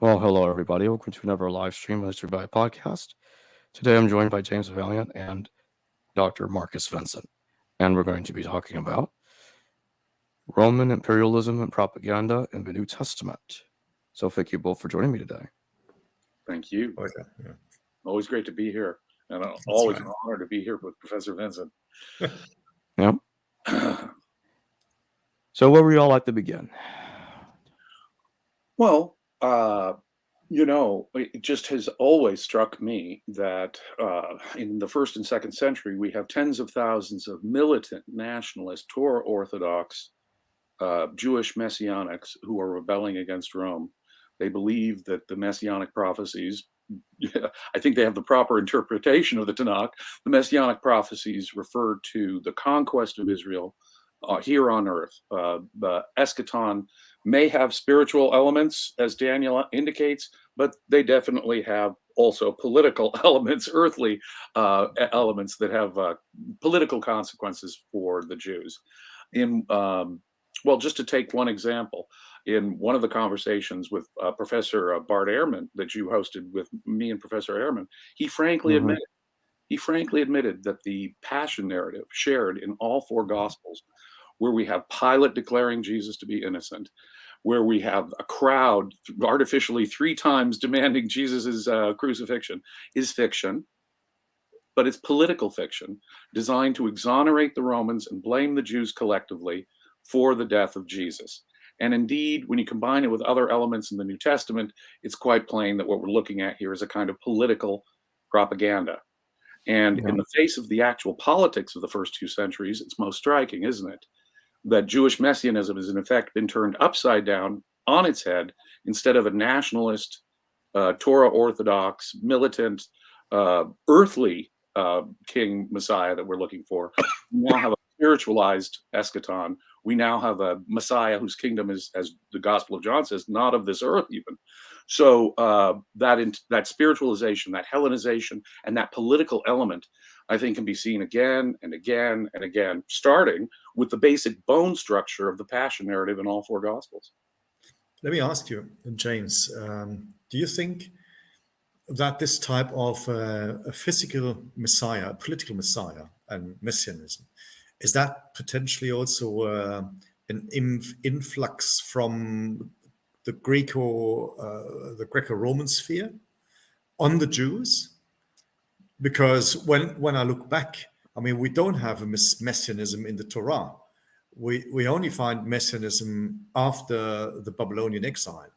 Well, hello everybody. Welcome to another live stream of the Survive podcast. Today I'm joined by James Valliant and Dr. Markus Vinzent, and we're going to be talking about Roman imperialism and propaganda in the New Testament. So thank you both for joining me today. Thank you. Okay. Yeah. Always great to be here, and right. an honor to be here with Professor Vinzent. Yep. So where would you all like to begin? Well, it just has always struck me that in the first and second century, we have tens of thousands of militant nationalist, Torah Orthodox, Jewish messianics who are rebelling against Rome. They believe that the messianic prophecies, I think they have the proper interpretation of the Tanakh. The messianic prophecies refer to the conquest of Israel here on earth. The eschaton may have spiritual elements, as Daniel indicates, but they definitely have also political elements, earthly elements that have political consequences for the Jews. Well, just to take one example, in one of the conversations with Professor Bart Ehrman that you hosted with me and Professor Ehrman, he frankly admitted that the passion narrative shared in all four Gospels, where we have Pilate declaring Jesus to be innocent, where we have a crowd artificially 3 times demanding Jesus's crucifixion, is fiction, but it's political fiction designed to exonerate the Romans and blame the Jews collectively for the death of Jesus. And indeed, when you combine it with other elements in the New Testament, it's quite plain that what we're looking at here is a kind of political propaganda. And in the face of the actual politics of the first 2 centuries, it's most striking, isn't it? That Jewish messianism has in effect been turned upside down on its head. Instead of a nationalist, Torah Orthodox, militant, earthly king Messiah that we're looking for, we now have a spiritualized eschaton. We now have a Messiah whose kingdom is, as the Gospel of John says, not of this earth even. So that spiritualization, that Hellenization, and that political element, I think, can be seen again and again and again, starting with the basic bone structure of the passion narrative in all 4 Gospels. Let me ask you, James, do you think that this type of a physical Messiah, a political Messiah, and messianism, is that potentially also an influx from the Greco-Roman sphere on the Jews? Because when I look back, I mean, we don't have a messianism in the Torah. We only find messianism after the Babylonian exile.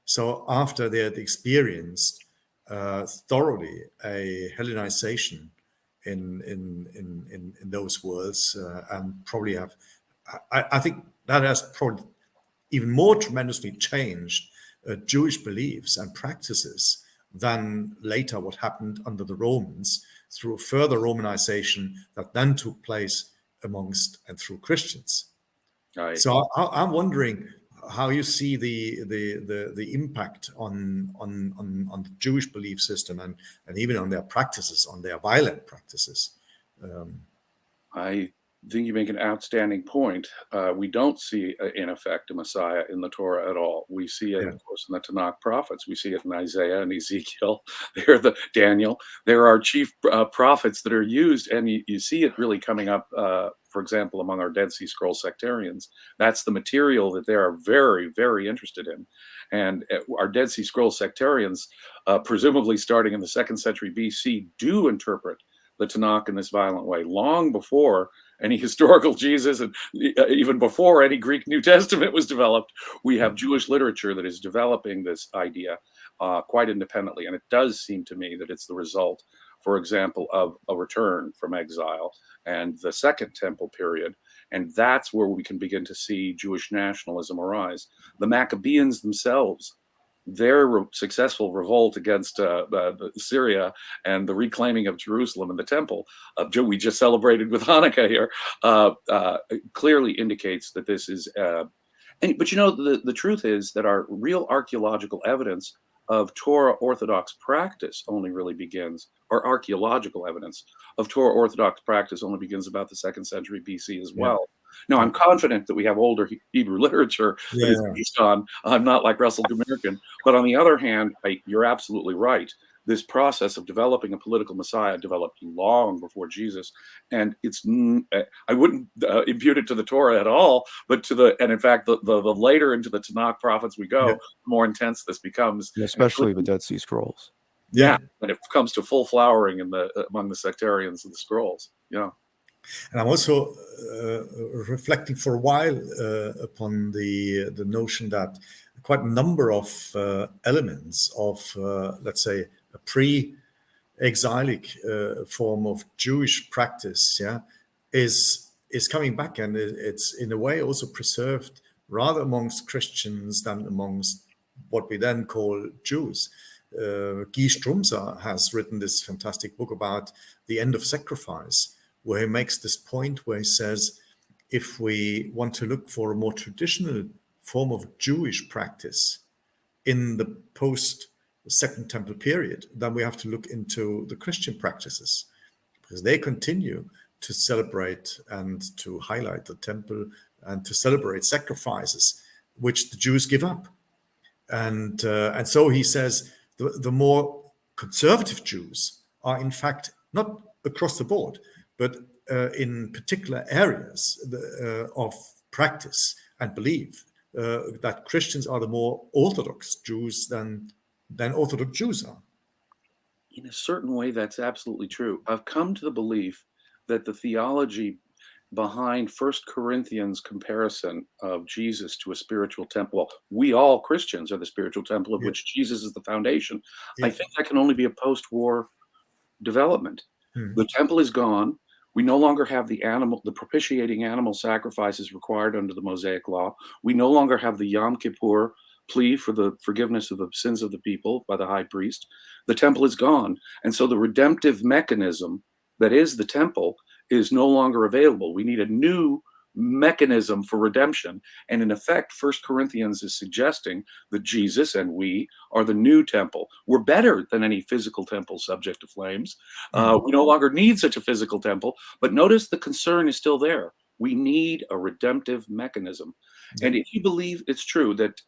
So after they had experienced thoroughly a Hellenization in those worlds, and probably have, I think that has probably even more tremendously changed Jewish beliefs and practices than later what happened under the Romans through further Romanization that then took place amongst and through Christians. Right. So I'm wondering how you see the impact on the Jewish belief system and even on their practices, on their violent practices. I think you make an outstanding point. We don't see, in effect, a Messiah in the Torah at all. We see it, of course, in the Tanakh prophets. We see it in Isaiah and Ezekiel. They're Daniel. There are chief prophets that are used, and you see it really coming up, for example, among our Dead Sea Scroll sectarians. That's the material that they are very, very interested in. And our Dead Sea Scroll sectarians, presumably starting in the 2nd century BC, do interpret the Tanakh in this violent way, long before any historical Jesus and even before any Greek New Testament was developed. We have Jewish literature that is developing this idea quite independently. And it does seem to me that it's the result, for example, of a return from exile and the Second Temple period. And that's where we can begin to see Jewish nationalism arise. The Maccabees themselves, their successful revolt against Syria and the reclaiming of Jerusalem and the temple, we just celebrated with Hanukkah here, clearly indicates that this is, but you know, the truth is that our real archaeological evidence of Torah Orthodox practice only really begins, or archaeological evidence of Torah Orthodox practice only begins about the 2nd century BC as well. Now, Yeah. I'm confident that we have older Hebrew literature that is Yeah. based on, I'm not like Russell Gumerican, but on the other hand, you're absolutely right. This process of developing a political Messiah developed long before Jesus, and I wouldn't impute it to the Torah at all, but and in fact, the later into the Tanakh prophets we go, Yeah. the more intense this becomes, And especially the Dead Sea Scrolls. yeah, and it comes to full flowering among the sectarians of the scrolls. Yeah. And I'm also reflecting for a while upon the notion that quite a number of elements of, let's say, a pre-exilic form of Jewish practice, is coming back, and it's in a way also preserved rather amongst Christians than amongst what we then call Jews. Guy Strumser has written this fantastic book about the end of sacrifice, where he makes this point where he says, if we want to look for a more traditional form of Jewish practice in the post Second Temple period, then we have to look into the Christian practices, because they continue to celebrate and to highlight the temple and to celebrate sacrifices which the Jews give up. And so he says the more conservative Jews are in fact not across the board, but in particular areas of practice and belief, that Christians are the more Orthodox Jews than Orthodox Jews are. In a certain way, that's absolutely true. I've come to the belief that the theology behind First Corinthians comparison of Jesus to a spiritual temple, well, we all Christians are the spiritual temple of which Jesus is the foundation. I think that can only be a post-war development. The temple is gone. We no longer have the propitiating animal sacrifices required under the Mosaic law. We no longer have the Yom Kippur plea for the forgiveness of the sins of the people by the high priest. The temple is gone. And so the redemptive mechanism that is the temple is no longer available. We need a new mechanism for redemption. And in effect, First Corinthians is suggesting that Jesus and we are the new temple. We're better than any physical temple subject to flames. We no longer need such a physical temple, but notice the concern is still there. We need a redemptive mechanism. And if you believe it's true that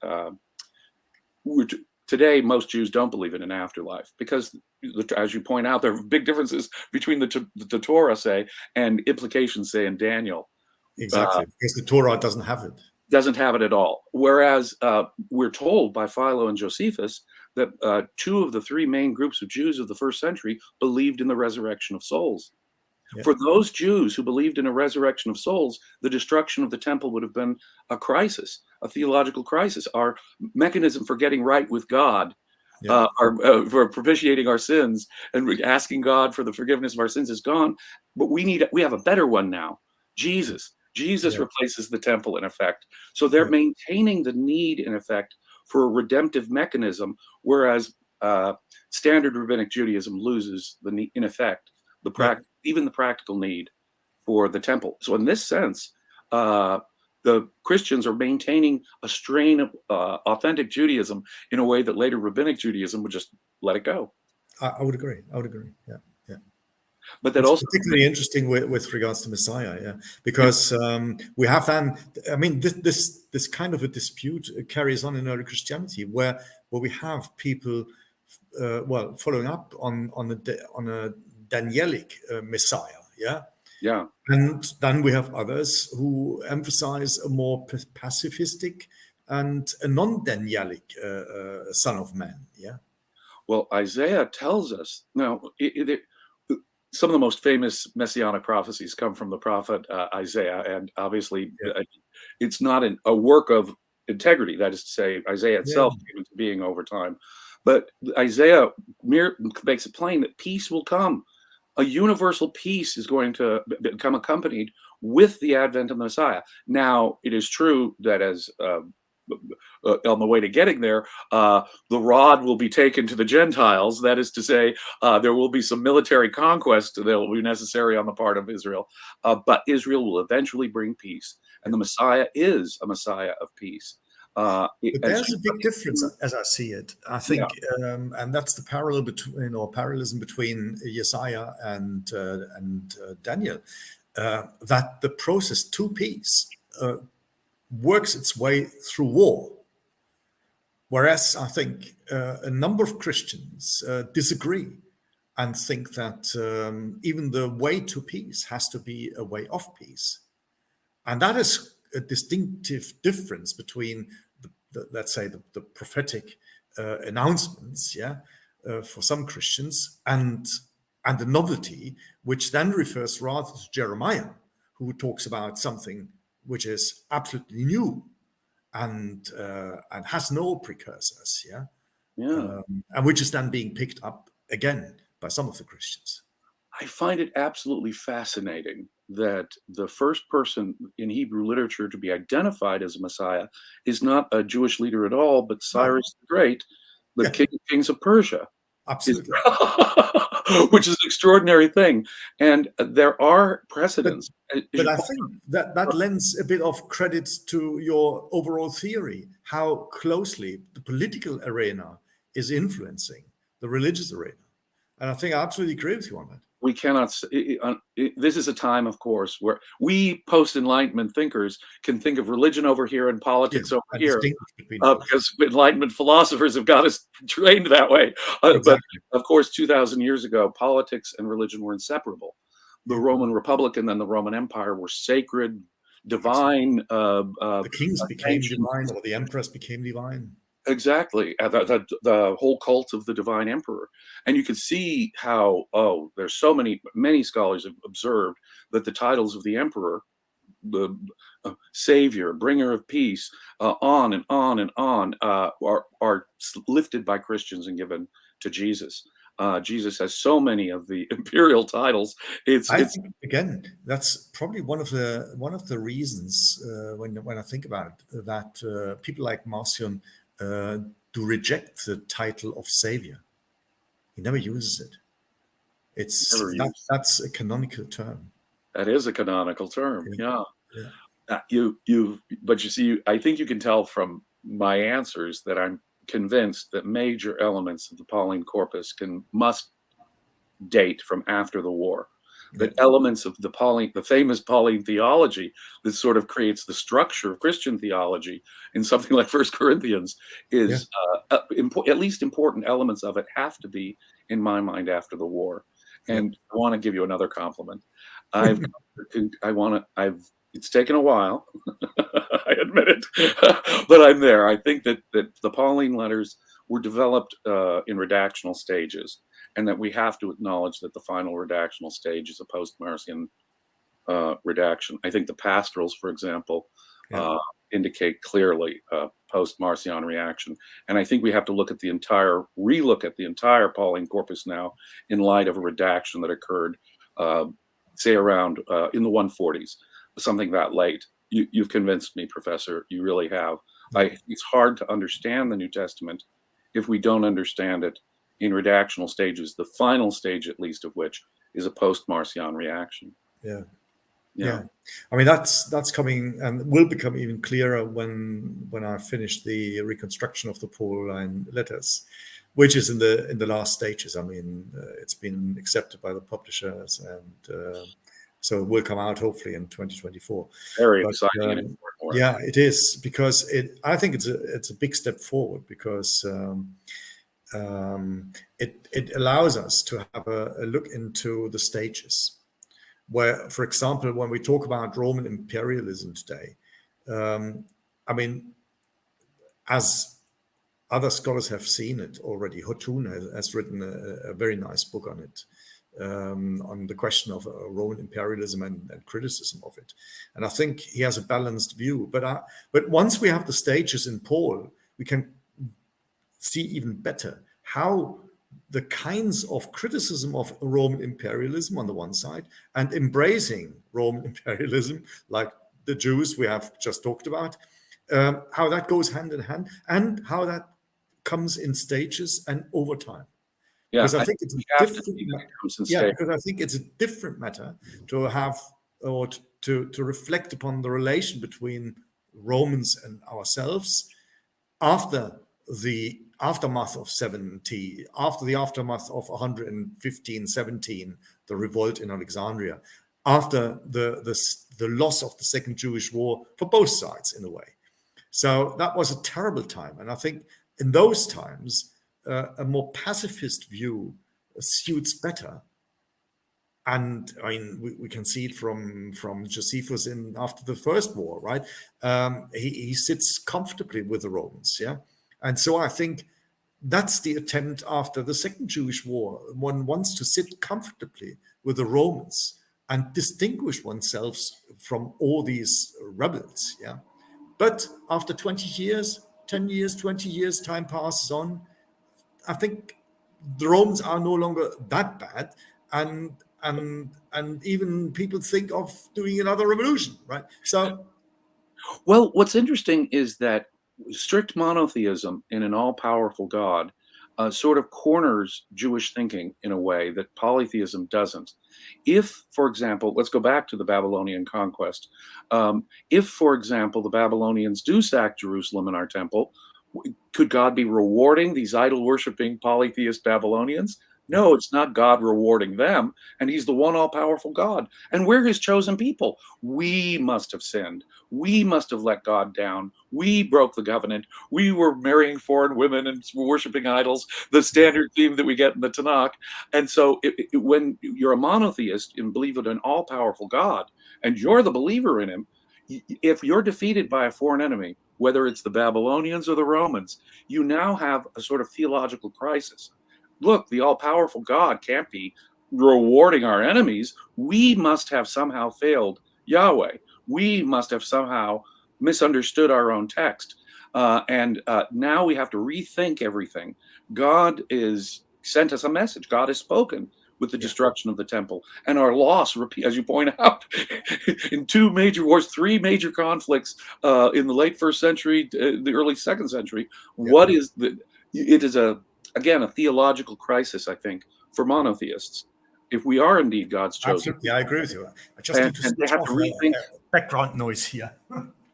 today, most Jews don't believe in an afterlife because, as you point out, there are big differences between the Torah, say, and implications, say, in Daniel. Exactly, because the Torah doesn't have it. Doesn't have it at all. Whereas we're told by Philo and Josephus that 2 of the 3 main groups of Jews of the first century believed in the resurrection of souls. Yeah. For those Jews who believed in a resurrection of souls, the destruction of the temple would have been a crisis, a theological crisis. Our mechanism for getting right with God, for propitiating our sins and asking God for the forgiveness of our sins is gone. But we have a better one now. Jesus replaces the temple in effect. So they're maintaining the need in effect for a redemptive mechanism, whereas standard rabbinic Judaism loses the need, in effect, even the practical need for the temple. So in this sense, the Christians are maintaining a strain of authentic Judaism in a way that later rabbinic Judaism would just let it go. I would agree. Yeah. But that it's also particularly interesting with regards to Messiah, because we have then, I mean, this kind of a dispute carries on in early Christianity, where we have people, following up on a Danielic Messiah, yeah. And then we have others who emphasize a more pacifistic and a non-Danielic Son of Man, Well, Isaiah tells us now. Some of the most famous messianic prophecies come from the prophet Isaiah, and obviously it's not a work of integrity. That is to say, Isaiah itself came into being over time. But Isaiah makes it plain that peace will come. A universal peace is going to become accompanied with the advent of the Messiah. Now, it is true that as on the way to getting there, the rod will be taken to the Gentiles. That is to say, there will be some military conquest that will be necessary on the part of Israel. But Israel will eventually bring peace. And the Messiah is a Messiah of peace. But there's a big difference, as I see it. I think, and that's the parallelism between Isaiah and Daniel. that the process to peace works its way through war. Whereas I think a number of Christians disagree and think that even the way to peace has to be a way of peace. And that is a distinctive difference between, let's say, the prophetic announcements, for some Christians, and the novelty, which then refers rather to Jeremiah, who talks about something which is absolutely new and has no precursors, and which is then being picked up again by some of the Christians. I find it absolutely fascinating that the first person in Hebrew literature to be identified as a Messiah is not a Jewish leader at all, but Cyrus the Great, the king of kings of Persia. Absolutely. Which is an extraordinary thing. And there are precedents. But I think that lends a bit of credit to your overall theory, how closely the political arena is influencing the religious arena. And I think I absolutely agree with you on that. We cannot. This is a time, of course, where we post-Enlightenment thinkers can think of religion over here and politics over here, because Enlightenment philosophers have got us trained that way. But of course, 2,000 years ago, politics and religion were inseparable. The Roman Republic and then the Roman Empire were sacred, divine. The kings became divine, or the emperors became divine. Exactly. The whole cult of the divine emperor. And you can see how, there's so many scholars have observed that the titles of the emperor, the savior, bringer of peace, on and on and on, are lifted by Christians and given to Jesus. Jesus has so many of the imperial titles. I think, again, that's probably one of the reasons when I think about it, that people like Marcion do reject the title of savior. He never uses it. That's a canonical term. That is a canonical term. Yeah. But you see, I think you can tell from my answers that I'm convinced that major elements of the Pauline corpus must date from after the war. That elements of the famous Pauline theology that sort of creates the structure of Christian theology in something like 1 Corinthians is at least important elements of it have to be, in my mind, after the war. And I want to give you another compliment. It's taken a while, I admit it, but I'm there. I think that the Pauline letters were developed in redactional stages, and that we have to acknowledge that the final redactional stage is a post-Marcion redaction. I think the pastorals, for example, indicate clearly post-Marcion reaction. And I think we have to relook at the entire Pauline corpus now in light of a redaction that occurred, say around in the 140s, something that late. You've convinced me, Professor. You really have. It's hard to understand the New Testament if we don't understand it in redactional stages, the final stage, at least, of which is a post-Marcion reaction. Yeah. I mean, that's coming and will become even clearer when I finish the reconstruction of the Pauline letters, which is in the last stages. I mean, it's been accepted by the publishers, and so it will come out hopefully in 2024. Very exciting and important work. Yeah, it is, because I think it's a big step forward, because it allows us to have a look into the stages. Where, for example, when we talk about Roman imperialism today, I mean, as other scholars have seen it already, Hotun has written a very nice book on it, on the question of Roman imperialism and criticism of it. And I think he has a balanced view. But once we have the stages in Paul, we can see even better how the kinds of criticism of Roman imperialism on the one side, and embracing Roman imperialism, like the Jews we have just talked about, how that goes hand in hand, and how that comes in stages and over time. Because I think it's a different matter to have, or to reflect upon the relation between Romans and ourselves after the aftermath of 70, after the aftermath of 115, 17, the revolt in Alexandria, after the loss of the Second Jewish War for both sides, in a way. So that was a terrible time. And I think in those times, a more pacifist view suits better. And I mean, we can see it from Josephus after the First War, right? He sits comfortably with the Romans, yeah. And so I think that's the attempt after the Second Jewish War. One wants to sit comfortably with the Romans and distinguish oneself from all these rebels, yeah. But after 20 years, 10 years, 20 years, time passes on. I think the Romans are no longer that bad, and even people think of doing another revolution, right? So, well, what's interesting is that strict monotheism in an all-powerful God sort of corners Jewish thinking in a way that polytheism doesn't. If, for example, let's go back to the Babylonian conquest. If, for example, the Babylonians do sack Jerusalem and our temple, could God be rewarding these idol-worshiping polytheist Babylonians? No, it's not God rewarding them, and he's the one all-powerful God. And we're his chosen people. We must have sinned. We must have let God down. We broke the covenant. We were marrying foreign women and worshiping idols, the standard theme that we get in the Tanakh. And so when you're a monotheist and believe in an all-powerful God, and you're the believer in him, if you're defeated by a foreign enemy, whether it's the Babylonians or the Romans, you now have a sort of theological crisis. Look, the all-powerful God can't be rewarding our enemies. We must have somehow failed Yahweh. We must have somehow misunderstood our own text. And now we have to rethink everything. God is sent us a message. God has spoken with the destruction of the temple and our loss, as you point out, in 2 major wars, 3 major conflicts in the late 1st century, the early 2nd century. What is it is again, a theological crisis, I think, for monotheists. If we are indeed God's chosen. Absolutely, I agree with you. I just need to switch off rethink background noise here.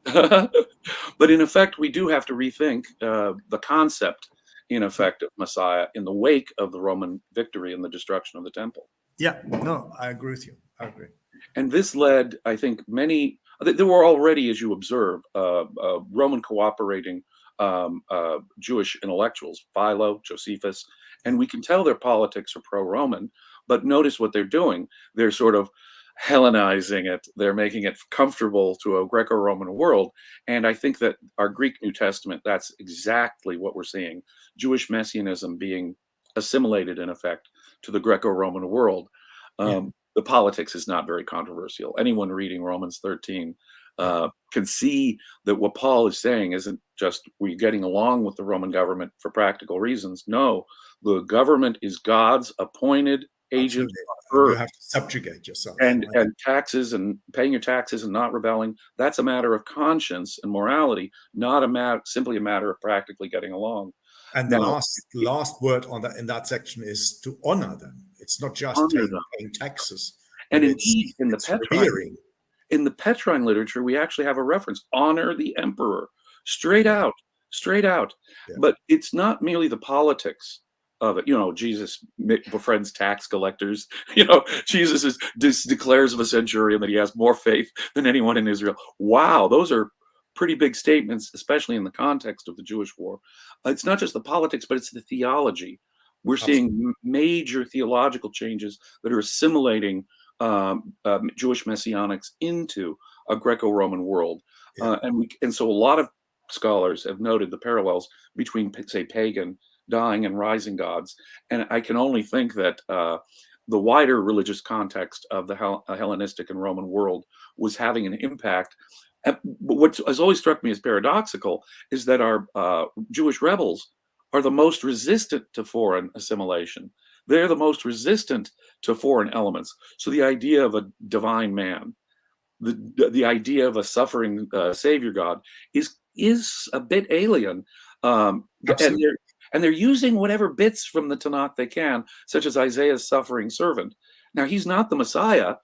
But in effect, we do have to rethink the concept, in effect, of Messiah in the wake of the Roman victory and the destruction of the temple. Yeah, no, I agree with you. I agree. And this led, I think, there were already, as you observe, Roman cooperating Jewish intellectuals, Philo, Josephus, and we can tell their politics are pro-Roman, but notice what they're doing. They're sort of Hellenizing it. They're making it comfortable to a Greco-Roman world. And I think that our Greek New Testament, that's exactly what we're seeing. Jewish messianism being assimilated, in effect, to the Greco-Roman world. The politics is not very controversial. Anyone reading Romans 13 can see that what Paul is saying isn't just we're getting along with the Roman government for practical reasons. No, the government is God's appointed agent. You have to subjugate yourself. And taxes and paying your taxes and not rebelling, that's a matter of conscience and morality, not simply a matter of practically getting along. And the last word on that in that section is to honor them. It's not just paying taxes. And indeed, in the Petrine literature, we actually have a reference: honor the emperor, straight out. Yeah. But it's not merely the politics of it. Jesus befriends tax collectors. Jesus declares of a centurion that he has more faith than anyone in Israel. Wow, those are pretty big statements, especially in the context of the Jewish war. It's not just the politics, but it's the theology. We're seeing major theological changes that are assimilating Jewish messianics into a Greco-Roman world. And so a lot of scholars have noted the parallels between, say, pagan, dying and rising gods. And I can only think that the wider religious context of the Hellenistic and Roman world was having an impact. But what has always struck me as paradoxical is that our Jewish rebels are the most resistant to foreign assimilation. They're the most resistant to foreign elements. So the idea of a divine man, the idea of a suffering savior God is a bit alien. And they're using whatever bits from the Tanakh they can, such as Isaiah's suffering servant. Now, he's not the Messiah,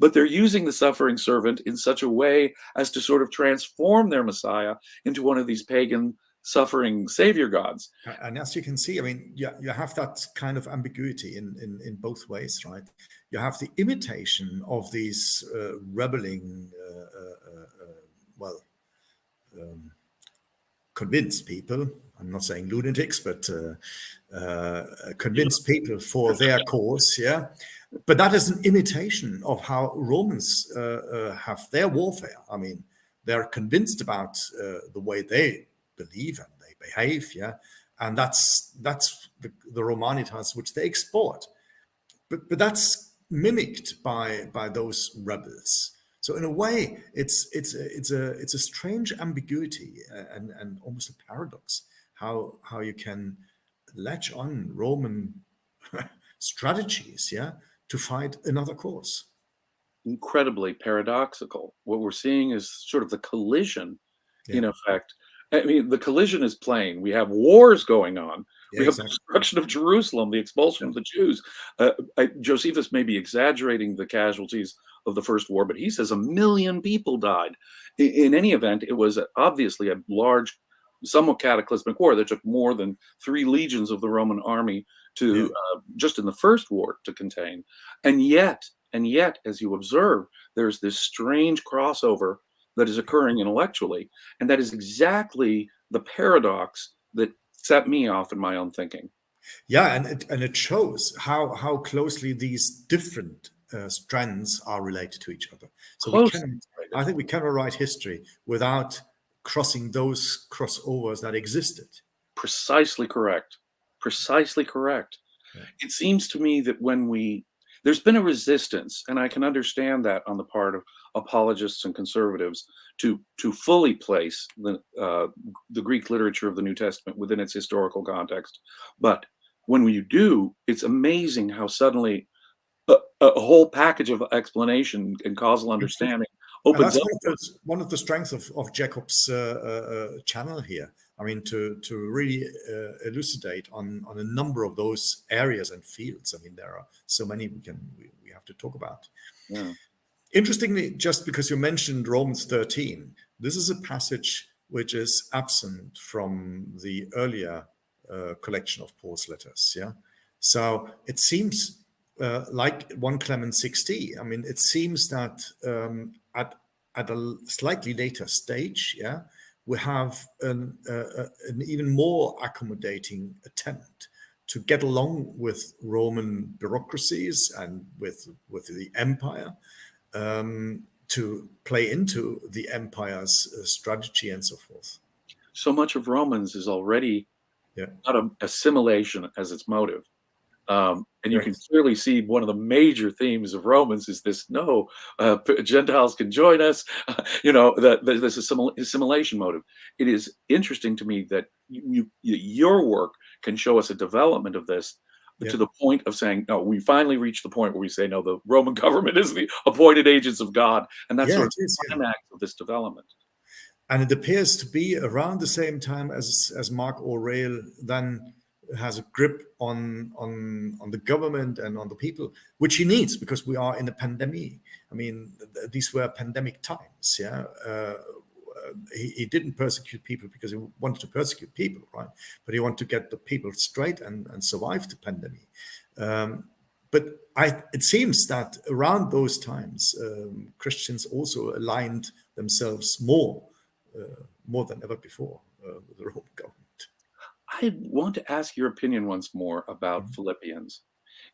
but they're using the suffering servant in such a way as to sort of transform their Messiah into one of these pagan suffering savior gods. And as you can see, I mean, you have that kind of ambiguity in both ways, right? you have the imitation of these rebelling, well, convinced people. I'm not saying lunatics, but convinced people for their cause. Yeah, but that is an imitation of how Romans have their warfare. I mean, they're convinced about the way they believe and they behave. Yeah, and that's the Romanitas which they export. But that's mimicked by those rebels. So in a way, it's a strange ambiguity and almost a paradox how you can latch on Roman strategies, yeah, to fight another cause. Incredibly paradoxical. What we're seeing is sort of the collision, in Yeah, effect. I mean, the collision is plain. We have wars going on. yeah, We have the exactly. destruction of Jerusalem, the expulsion Yeah, of the Jews. Josephus may be exaggerating the casualties of the first war, but he says 1 million people died. In any event, it was obviously a large, somewhat cataclysmic war that took more than 3 legions of the Roman army yeah, to just in the first war to contain. And yet, as you observe, there's this strange crossover that is occurring intellectually. And that is exactly the paradox that set me off in my own thinking. yeah, and it shows how closely these different strands are related to each other. So we Close. can, I think, we cannot write history without crossing those crossovers that existed. Precisely correct. Precisely correct. Yeah, It seems to me that there's been a resistance, and I can understand that on the part of apologists and conservatives to fully place the Greek literature of the New Testament within its historical context. But when you do, it's amazing how suddenly a whole package of explanation and causal understanding and opens that's up. one of the strengths of Jacob's channel here. I mean, to really elucidate on a number of those areas and fields. I mean, there are so many we have to talk about. Yeah. Interestingly, just because you mentioned Romans 13, this is a passage which is absent from the earlier collection of Paul's letters. Yeah, so it seems like 1 Clement 60. I mean, it seems that at a slightly later stage, yeah, we have an even more accommodating attempt to get along with Roman bureaucracies and with the empire, to play into the empire's strategy and so forth. So much of Romans is already Yeah, not assimilation as its motive. And you can correct. clearly see one of the major themes of Romans is this: no, Gentiles can join us. This assimilation motive. It is interesting to me that your work can show us a development of this Yeah, to the point of saying, no, we finally reached the point where we say, no, the Roman government is the appointed agents of God. And that's yeah, sort it of is. the Yeah. climax of this development. And it appears to be around the same time as Mark Aurel then has a grip on the government and on the people, which he needs because we are in a pandemic. I mean, these were pandemic times. Yeah, he didn't persecute people because he wanted to persecute people, right? But he wanted to get the people straight and survive the pandemic. But it seems that around those times, Christians also aligned themselves more than ever before with the Roman government. I want to ask your opinion once more about Mhm. Philippians.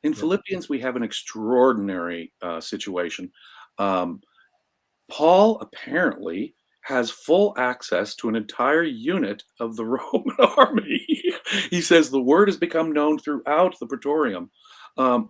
In Yeah, Philippians, we have an extraordinary situation. Um, Paul apparently has full access to an entire unit of the Roman army. He says the word has become known throughout the Praetorium.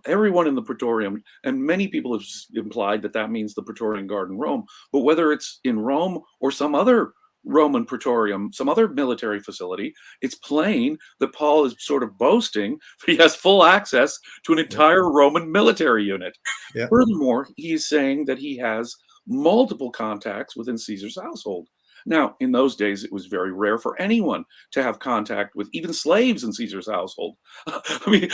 Everyone in the Praetorium, and many people have implied that that means the Praetorian Guard in Rome, but whether it's in Rome or some other Roman Praetorium, some other military facility, it's plain that Paul is sort of boasting that he has full access to an yeah, entire Roman military unit. yeah, Furthermore, he's saying that he has multiple contacts within Caesar's household. Now, in those days, it was very rare for anyone to have contact with even slaves in Caesar's household. I mean,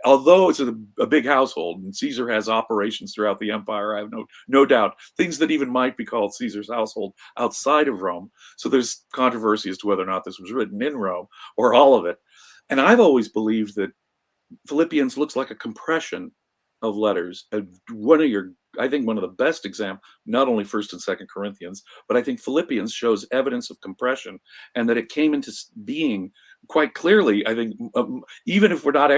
although it's a big household, and Caesar has operations throughout the empire. I have no doubt things that even might be called Caesar's household outside of Rome. So there's controversy as to whether or not this was written in Rome or all of it. And I've always believed that Philippians looks like a compression of letters. I think one of the best examples, not only First and Second Corinthians, but I think Philippians shows evidence of compression, and that it came into being quite clearly. I think even if we're not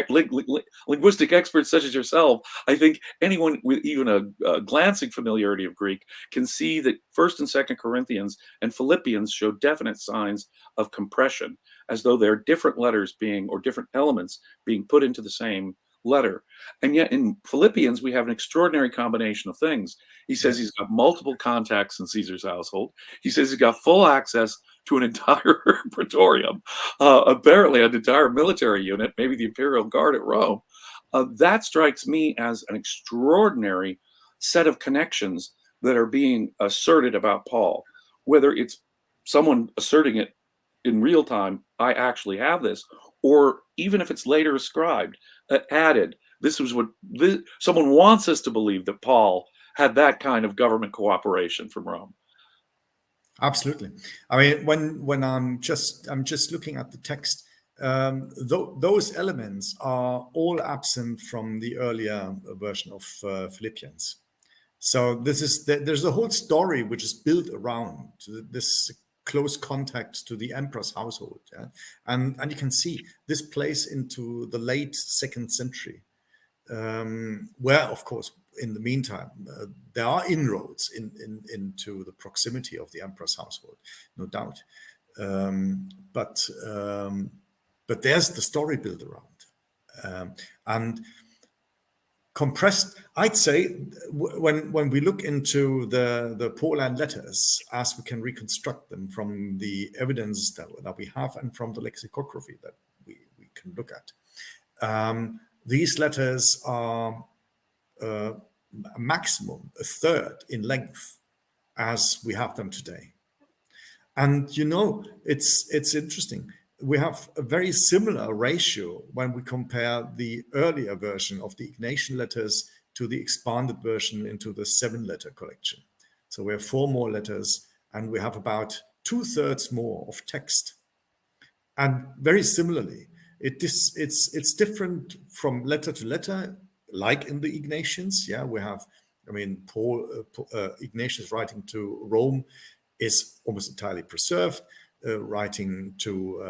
linguistic experts such as yourself, I think anyone with even a glancing familiarity of Greek can see that First and Second Corinthians and Philippians show definite signs of compression, as though they're different letters or different elements being put into the same letter. And yet in Philippians, we have an extraordinary combination of things. He says he's got multiple contacts in Caesar's household. He says he's got full access to an entire praetorium, apparently an entire military unit, maybe the Imperial Guard at Rome. That strikes me as an extraordinary set of connections that are being asserted about Paul. Whether it's someone asserting it in real time, I actually have this, or even if it's later ascribed, added, this was what someone wants us to believe, that Paul had that kind of government cooperation from Rome. Absolutely. I mean, when I'm just looking at the text, those elements are all absent from the earlier version of Philippians. So there's a whole story which is built around this close contact to the emperor's household, yeah? and you can see this plays into the late 2nd century, where, of course, in the meantime, there are inroads into the proximity of the emperor's household, no doubt. But there's the story built around, and compressed. I'd say when we look into the Pauline letters, as we can reconstruct them from the evidence that we have and from the lexicography that we can look at, these letters are a maximum a third in length as we have them today. And it's interesting. We have a very similar ratio when we compare the earlier version of the Ignatian letters to the expanded version into the 7-letter collection. So we have 4 more letters, and we have about 2/3 more of text. And very similarly, it's different from letter to letter, like in the Ignatians. Yeah, we have, Ignatius writing to Rome is almost entirely preserved. Writing to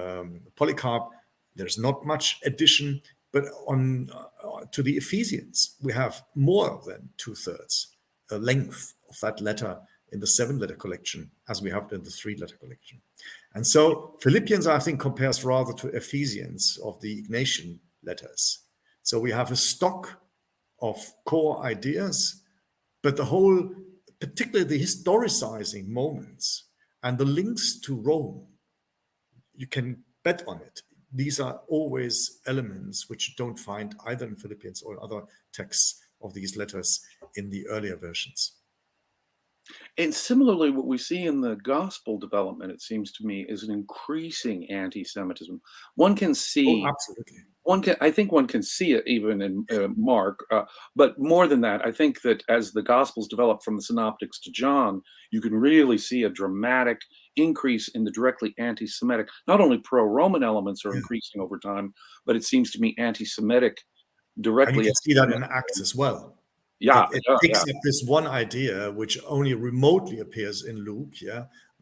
Polycarp, there's not much addition, but to the Ephesians, we have more than 2/3 length of that letter in the 7-letter collection as we have in the 3-letter collection. And so Philippians, I think, compares rather to Ephesians of the Ignatian letters. So we have a stock of core ideas, but the whole, particularly the historicizing moments and the links to Rome, you can bet on it. These are always elements which you don't find either in Philippians or other texts of these letters in the earlier versions. And similarly, what we see in the gospel development, it seems to me, is an increasing anti-Semitism. One can see, absolutely. I think one can see it even in Mark, but more than that, I think that as the Gospels develop from the Synoptics to John, you can really see a dramatic increase in the directly anti-Semitic. Not only pro-Roman elements are increasing over time, but it seems to me anti-Semitic directly. And you can see that in Acts as well. Yeah, it picks up this one idea which only remotely appears in Luke,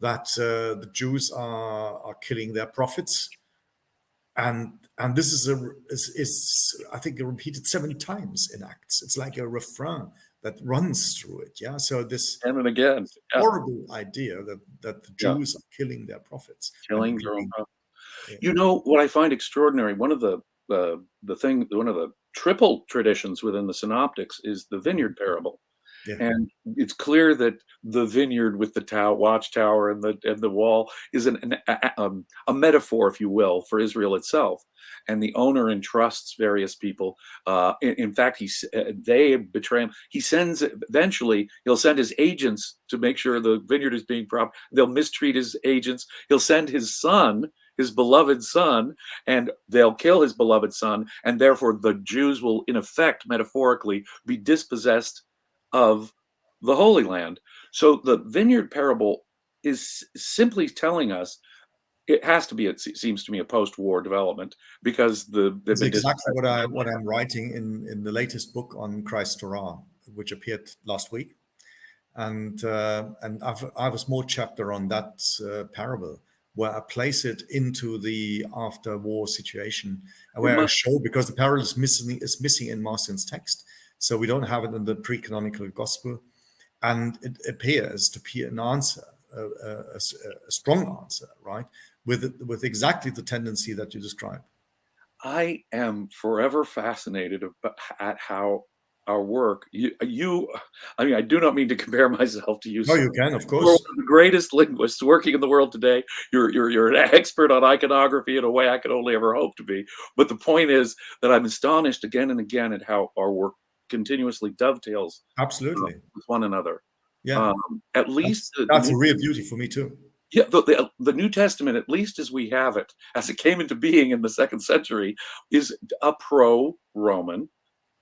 that the Jews are killing their prophets. And this is I think repeated 7 times in Acts. It's like a refrain that runs through it. Yeah. So this and again horrible idea that the Jews are killing their prophets. Killing their own prophets. You know what I find extraordinary? One of the triple traditions within the Synoptics is the vineyard parable. Yeah. And it's clear that the vineyard with the watchtower and the wall is a metaphor, if you will, for Israel itself. And the owner entrusts various people. In fact, they betray him. He'll send his agents to make sure the vineyard is being proper. They'll mistreat his agents. He'll send his son, his beloved son, and they'll kill his beloved son. And therefore, the Jews will, in effect, metaphorically, be dispossessed of the Holy Land. So the vineyard parable is simply telling us it has to be, it seems to me, a post-war development, because That's exactly what I'm writing in the latest book on Christ's Torah, which appeared last week, and I have a small chapter on that parable where I place it into the after-war situation, and where I show, because the parable is missing in Marcion's text, so we don't have it in the pre-canonical gospel, and it appears to be an answer, a strong answer, right, with exactly the tendency that you describe. I am forever fascinated at how our work, I mean, I do not mean to compare myself to you. No, you can, of You're course. one of the greatest linguists working in the world today. You're an expert on iconography in a way I could only ever hope to be. But the point is that I'm astonished again and again at how our work continuously dovetails Absolutely with one another. Yeah, At least that's a real beauty for me too. Yeah, the New Testament, at least as we have it, as it came into being in the 2nd century, is a pro-Roman,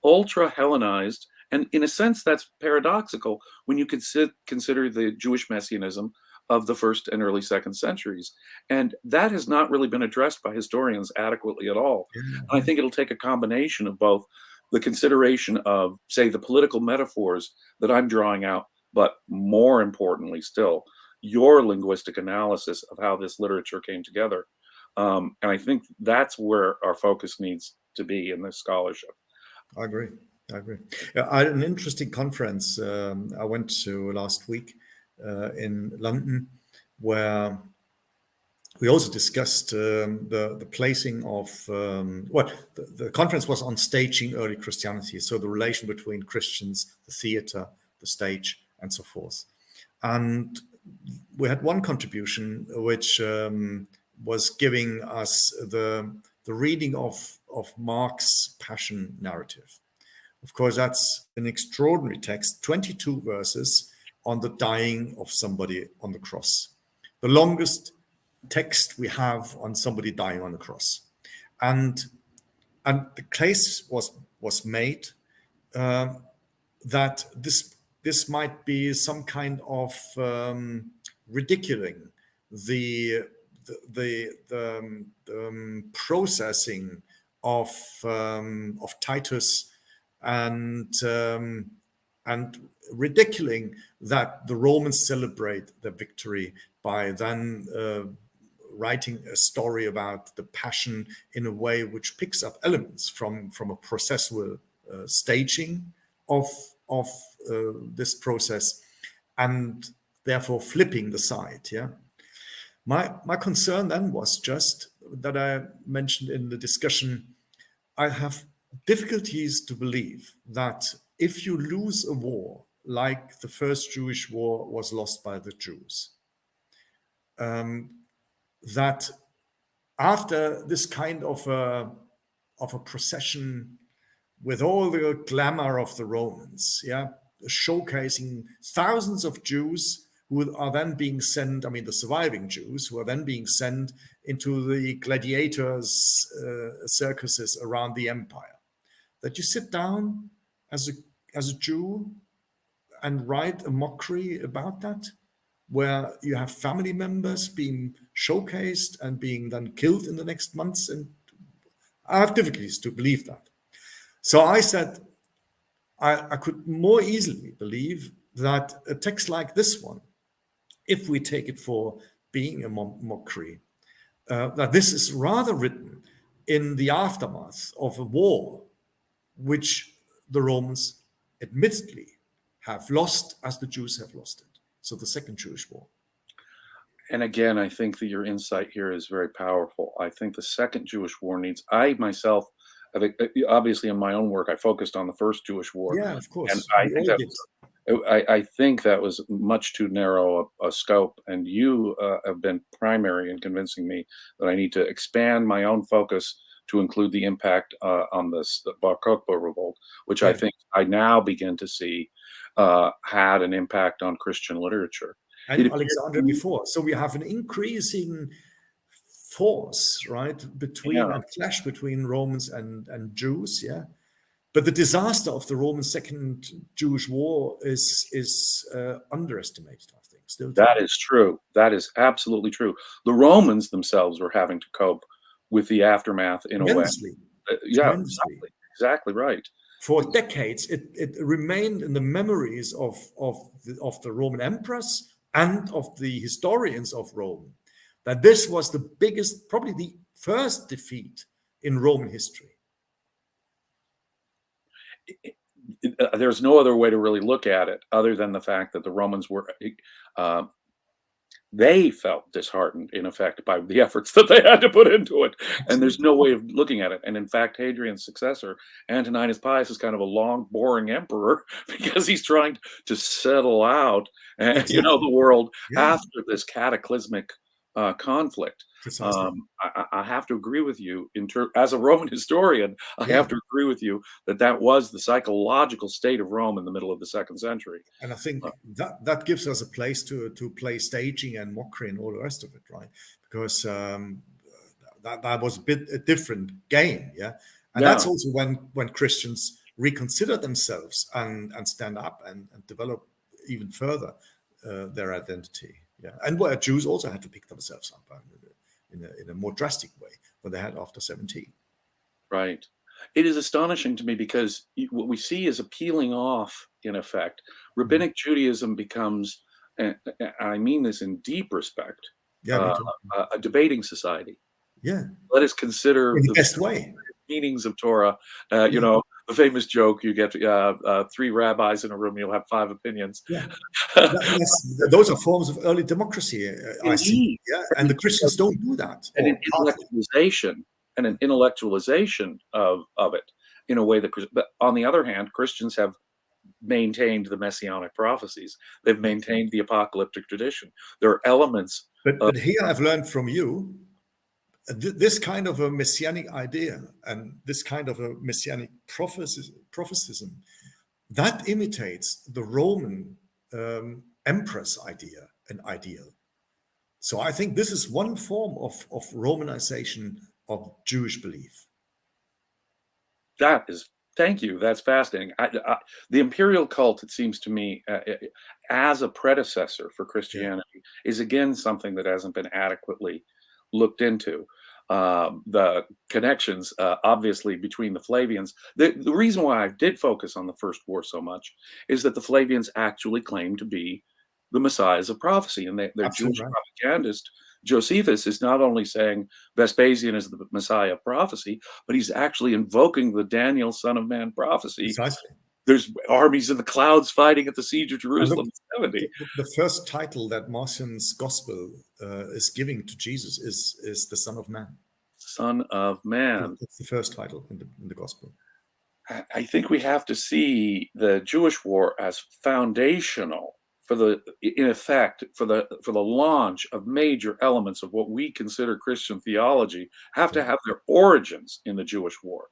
ultra-Hellenized, and in a sense that's paradoxical when you consider the Jewish messianism of the 1st and early 2nd centuries. And that has not really been addressed by historians adequately at all. And I think it'll take a combination of both the consideration of, say, the political metaphors that I'm drawing out, but more importantly still, your linguistic analysis of how this literature came together. And I think that's where our focus needs to be in this scholarship. I agree. I had an interesting conference I went to last week in London, where we also discussed the placing of, the conference was on staging early Christianity, so the relation between Christians, the theater, the stage, and so forth. And we had one contribution which was giving us the reading of Mark's Passion narrative. Of course, that's an extraordinary text, 22 verses on the dying of somebody on the cross. The longest text we have on somebody dying on the cross. And the case was made that this might be some kind of ridiculing the processing of Titus, and ridiculing that the Romans celebrate their victory by then writing a story about the passion in a way which picks up elements from a processual staging of this process, and therefore flipping the side. Yeah, my concern then was just that I mentioned in the discussion. I have difficulties to believe that if you lose a war like the first Jewish war was lost by the Jews, that after this kind of a procession with all the glamour of the Romans, yeah, showcasing thousands of Jews who are then being sent, I mean, the surviving Jews who are then being sent into the gladiators' circuses around the empire, that you sit down as a Jew and write a mockery about that, where you have family members being showcased and being then killed in the next months. And I have difficulties to believe that. So I said, I could more easily believe that a text like this one, if we take it for being a mockery, that this is rather written in the aftermath of a war which the Romans admittedly have lost, as the Jews have lost it. So the Second Jewish War. And again, I think that your insight here is very powerful. I think the Second Jewish War needs, I myself, obviously in my own work, I focused on the First Jewish War. Yeah, of course. And I think that was much too narrow a scope. And you have been primary in convincing me that I need to expand my own focus to include the impact on the Bar Kokhba revolt, which I think I now begin to see had an impact on Christian literature. And Alexander before. So we have an increasing force, right, between and clash between Romans and Jews, yeah. But the disaster of the Roman Second Jewish War is underestimated, I think. Still today. That is true. That is absolutely true. The Romans themselves were having to cope with the aftermath in a way. Tremendously, Yeah, tremendously. exactly right. For decades, it remained in the memories of the Roman emperors and of the historians of Rome that this was the biggest, probably the first defeat in Roman history. There's no other way to really look at it other than the fact that the Romans were they felt disheartened, in effect, by the efforts that they had to put into it. And there's no way of looking at it. And in fact, Hadrian's successor, Antoninus Pius, is kind of a long, boring emperor because he's trying to settle out, Exactly. the world Yeah. after this cataclysmic conflict. Precisely. I have to agree with you as a Roman historian. I Yeah. have to agree with you that was the psychological state of Rome in the middle of the 2nd century. And I think that gives us a place to play staging and mockery and all the rest of it, right? Because that was a different game, yeah. And that's also when Christians reconsider themselves and stand up and develop even further their identity, yeah. And where Jews also had to pick themselves up in a more drastic way than they had after 17. Right. It is astonishing to me because what we see is a peeling off, in effect. Rabbinic Judaism becomes, and I mean this in deep respect, Yeah, a debating society. Yeah. Let us consider In the best way. meanings of Torah. The famous joke: you get 3 rabbis in a room, you'll have 5 opinions. Yeah. Those are forms of early democracy, I see. Yeah, and the Christians don't do that. And an intellectualization of it in a way that. But on the other hand, Christians have maintained the messianic prophecies. They've maintained the apocalyptic tradition. There are elements. But here I've learned from you this kind of a messianic idea and this kind of a messianic prophecism that imitates the Roman empress idea and ideal. So I think this is one form of Romanization of Jewish belief. Thank you. That's fascinating. The imperial cult, it seems to me, as a predecessor for Christianity, is again something that hasn't been adequately looked into. The connections, obviously, between the Flavians. The reason why I did focus on the First War so much is that the Flavians actually claim to be the messiahs of prophecy, and their Jewish propagandist Josephus is not only saying Vespasian is the Messiah of prophecy, but he's actually invoking the Daniel Son of Man prophecy. Precisely. There's armies in the clouds fighting at the siege of Jerusalem in 70. The first title that Marcion's gospel is giving to Jesus is the Son of Man. Son of Man. It's the first title in the gospel. I think we have to see the Jewish war as foundational for the launch of major elements of what we consider Christian theology have to have their origins in the Jewish war.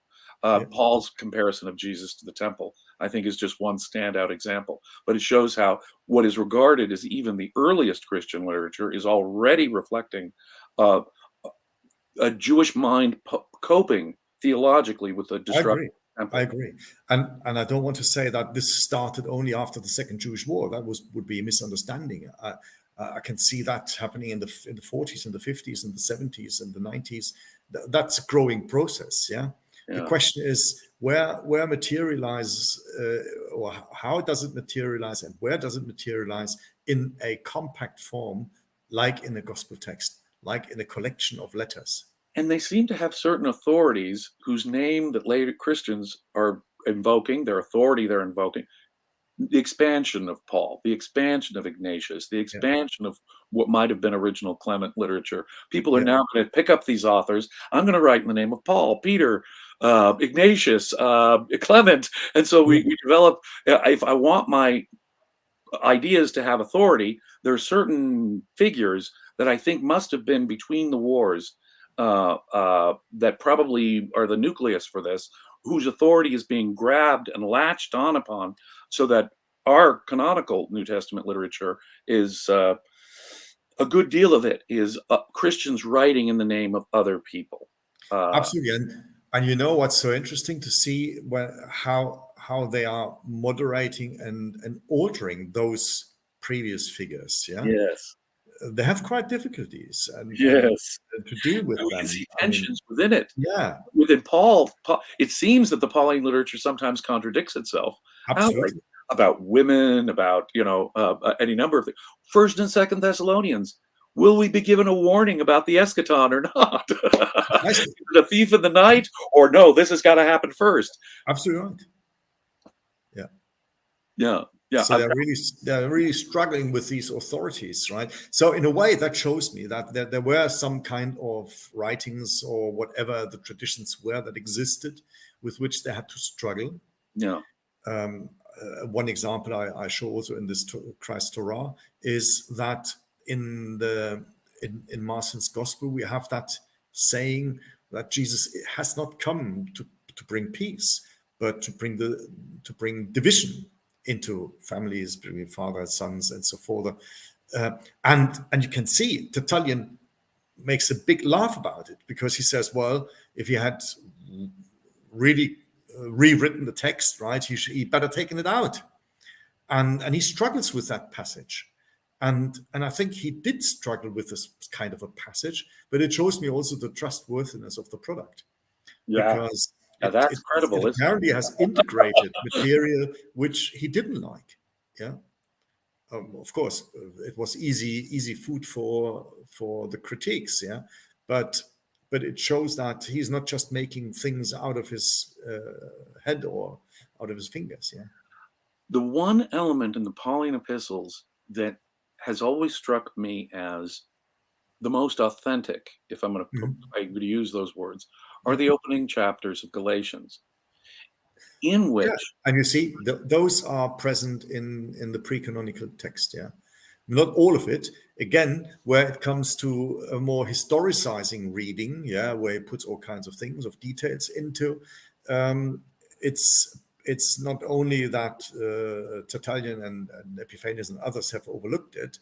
Paul's comparison of Jesus to the temple, I think, is just one standout example. But it shows how what is regarded as even the earliest Christian literature is already reflecting a Jewish mind coping theologically with the destruction. I agree, and I don't want to say that this started only after the Second Jewish War. That would be a misunderstanding. I can see that happening in the 40s and the 50s and the 70s and the 90s. That's a growing process. Yeah. The question is where materializes, or how does it materialize, and where does it materialize in a compact form, like in a gospel text, like in a collection of letters. And they seem to have certain authorities whose name that later Christians are invoking, their authority they're invoking. The expansion of Paul, the expansion of Ignatius, the expansion of what might have been original Clement literature. People are now going to pick up these authors. I'm going to write in the name of Paul, Peter, Ignatius, Clement. And so we develop, if I want my ideas to have authority, there are certain figures that I think must have been between the wars that probably are the nucleus for this, whose authority is being grabbed and latched on upon, so that our canonical New Testament literature is a good deal of it is Christians writing in the name of other people. Absolutely, And you know what's so interesting to see how they are moderating and altering those previous figures. Yeah, Yes. they have quite difficulties and Yes. to deal with And we can them. see I mean, tensions within it. yeah, Within Paul, it seems that the Pauline literature sometimes contradicts itself. How, like, absolutely. about women, about any number of things. First and Second Thessalonians. Will we be given a warning about the eschaton or not? Is Precisely. it a thief in the night, or no? This has got to happen first. Absolutely right. Yeah. Yeah, yeah. So they're really struggling with these authorities, right? So in a way, that shows me that there were some kind of writings or whatever the traditions were that existed with which they had to struggle. Yeah. One example I show also in this Christ Torah is that in Marcion's gospel we have that saying that Jesus has not come to bring peace, but to bring division into families between father and sons and so forth. And you can see Tertullian makes a big laugh about it because he says, well, if he had really rewritten the text, right, he better taken it out. And he struggles with that passage. And I think he did struggle with this kind of a passage, but it shows me also the trustworthiness of the product Yeah. because Yeah, that's credible, it isn't it? apparently has integrated material which he didn't like. Yeah. Of course, it was easy food for the critiques. Yeah, but it shows that he's not just making things out of his head or out of his fingers. Yeah. The one element in the Pauline epistles that has always struck me as the most authentic, if I'm going to use those words, are Yeah. the opening chapters of Galatians, in Yeah, which, and you see those are present in the pre-canonical text. Yeah, not all of it. Again, where it comes to a more historicizing reading, yeah, where it puts all kinds of things of details into. Um, it's not only that Tertullian and Epiphanius and others have overlooked it.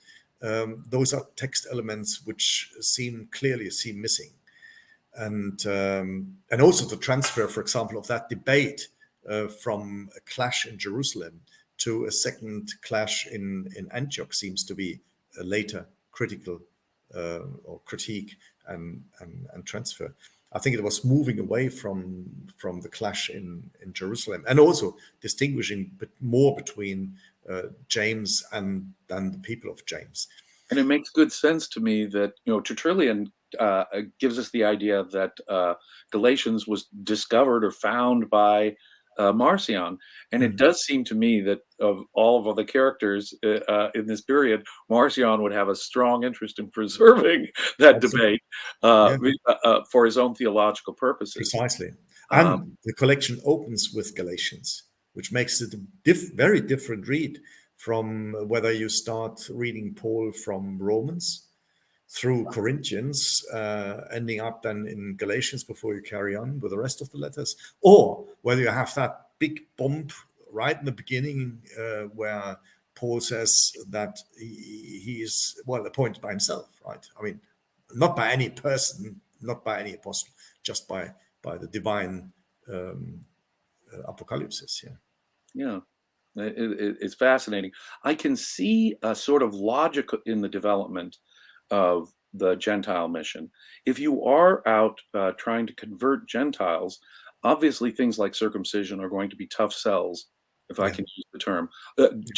Those are text elements which clearly seem missing, and also the transfer, for example, of that debate from a clash in Jerusalem to a second clash in Antioch seems to be a later critical or critique and transfer. I think it was moving away from the clash in Jerusalem, and also distinguishing more between James and the people of James. and it makes good sense to me that, Tertullian gives us the idea that Galatians was discovered or found by Marcion. And it does seem to me that of all of the characters in this period, Marcion would have a strong interest in preserving that Absolutely. debate Yeah. for his own theological purposes. Precisely. Um, And the collection opens with Galatians, which makes it a very different read from whether you start reading Paul from Romans through Corinthians, ending up then in Galatians before you carry on with the rest of the letters, or whether you have that big bump right in the beginning where Paul says that he is, well, appointed by himself, right? I mean, not by any person, not by any apostle, just by the divine apocalypses. Yeah. yeah. It's fascinating. I can see a sort of logic in the development of the Gentile mission. If you are out trying to convert Gentiles, obviously things like circumcision are going to be tough sells, if I can use the term.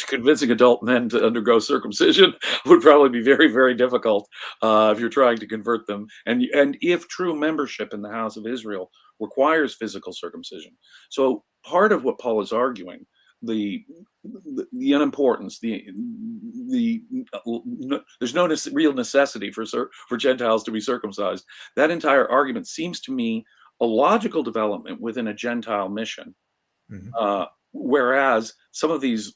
Convincing adult men to undergo circumcision would probably be very, very difficult if you're trying to convert them. And if true membership in the house of Israel requires physical circumcision. So part of what Paul is arguing, the unimportance, there's no real necessity for Gentiles to be circumcised. That entire argument seems to me a logical development within a Gentile mission, whereas some of these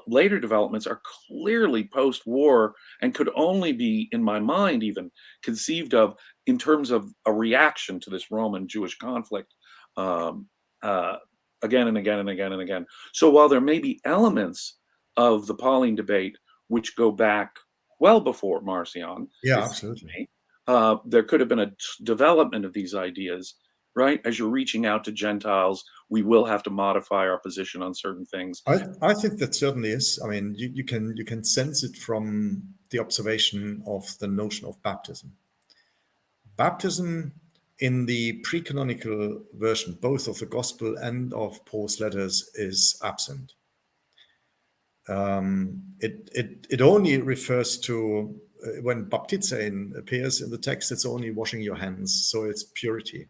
later developments are clearly post-war and could only be, in my mind, even conceived of in terms of a reaction to this Roman-Jewish conflict. Again and again and again and again. So while there may be elements of the Pauline debate which go back well before Marcion, Yeah, it seems to absolutely. me, there could have been a development of these ideas right? As you're reaching out to Gentiles, we will have to modify our position on certain things. I think that certainly is. I mean, you can sense it from the observation of the notion of baptism. Baptism in the pre-canonical version, both of the Gospel and of Paul's letters, is absent. It only refers to when baptizein appears in the text. It's only washing your hands, so it's purity.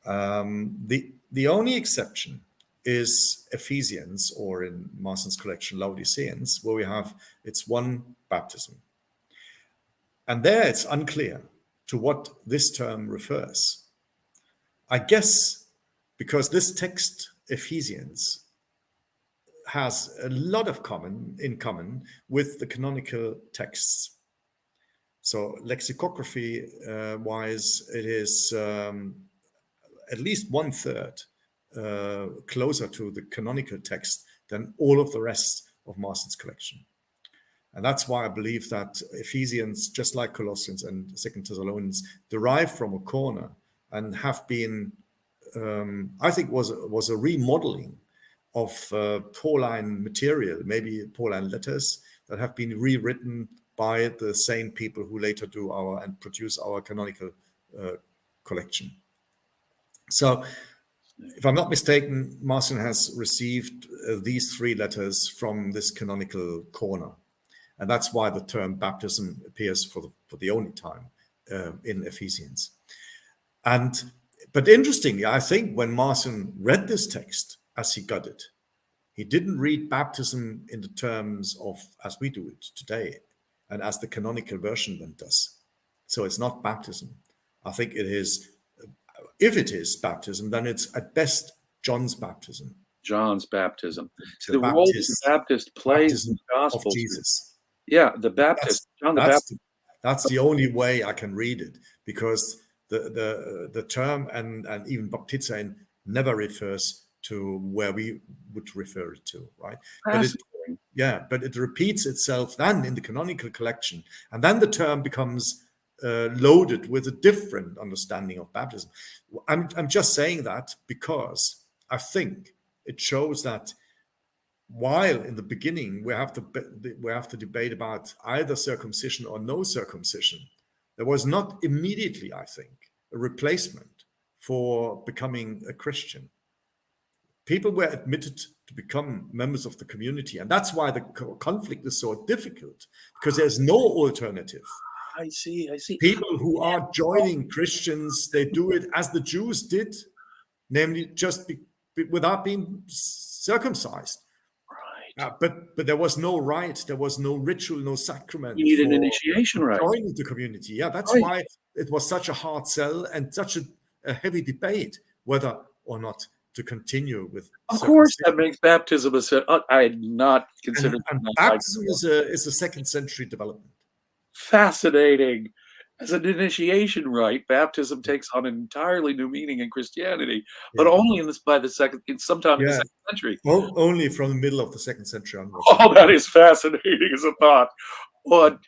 The only exception is Ephesians, or in Marcion's collection, Laodiceans, where it's one baptism. And there it's unclear to what this term refers. I guess because this text, Ephesians, has a lot in common with the canonical texts. So lexicography wise, it is at least 1/3 closer to the canonical text than all of the rest of Marcion's collection. And that's why I believe that Ephesians, just like Colossians and Second Thessalonians, derive from a corner and have been, I think, was a remodeling of Pauline material, maybe Pauline letters that have been rewritten by the same people who later do and produce our canonical collection. So, if I'm not mistaken, Marcion has received these 3 letters from this canonical corner. And that's why the term baptism appears for the only time in Ephesians. But interestingly, I think when Marcion read this text as he got it, he didn't read baptism in the terms of as we do it today and as the canonical version then does. So it's not baptism. I think it is, if it is baptism, then it's at best John's baptism. John's baptism. The role the Baptist plays in the Gospels. Of Jesus. Yeah, the Baptist. John the Baptist. That's the only way I can read it, because the term and even baptizein never refers to where we would refer it to, right? But it repeats itself then in the canonical collection, and then the term becomes loaded with a different understanding of baptism. I'm just saying that because I think it shows that while in the beginning we have to debate about either circumcision or no circumcision, there was not immediately, I think, a replacement for becoming a Christian. People were admitted to become members of the community, and that's why the conflict is so difficult, because there's no alternative. I see. People who are joining Christians, they do it as the Jews did, namely just without being circumcised. Right. But there was no rite, there was no ritual, no sacrament. You need an initiation rite. Joining the community. Yeah, that's right. Why it was such a hard sell and such a heavy debate whether or not to continue with. Of course, that makes baptism I had not considered. And baptism is a 2nd century development. Fascinating. As an initiation rite, baptism takes on an entirely new meaning in Christianity, but only sometime in the 2nd century. Well, only from the middle of the 2nd century onwards. Oh, that is fascinating as a thought. Well,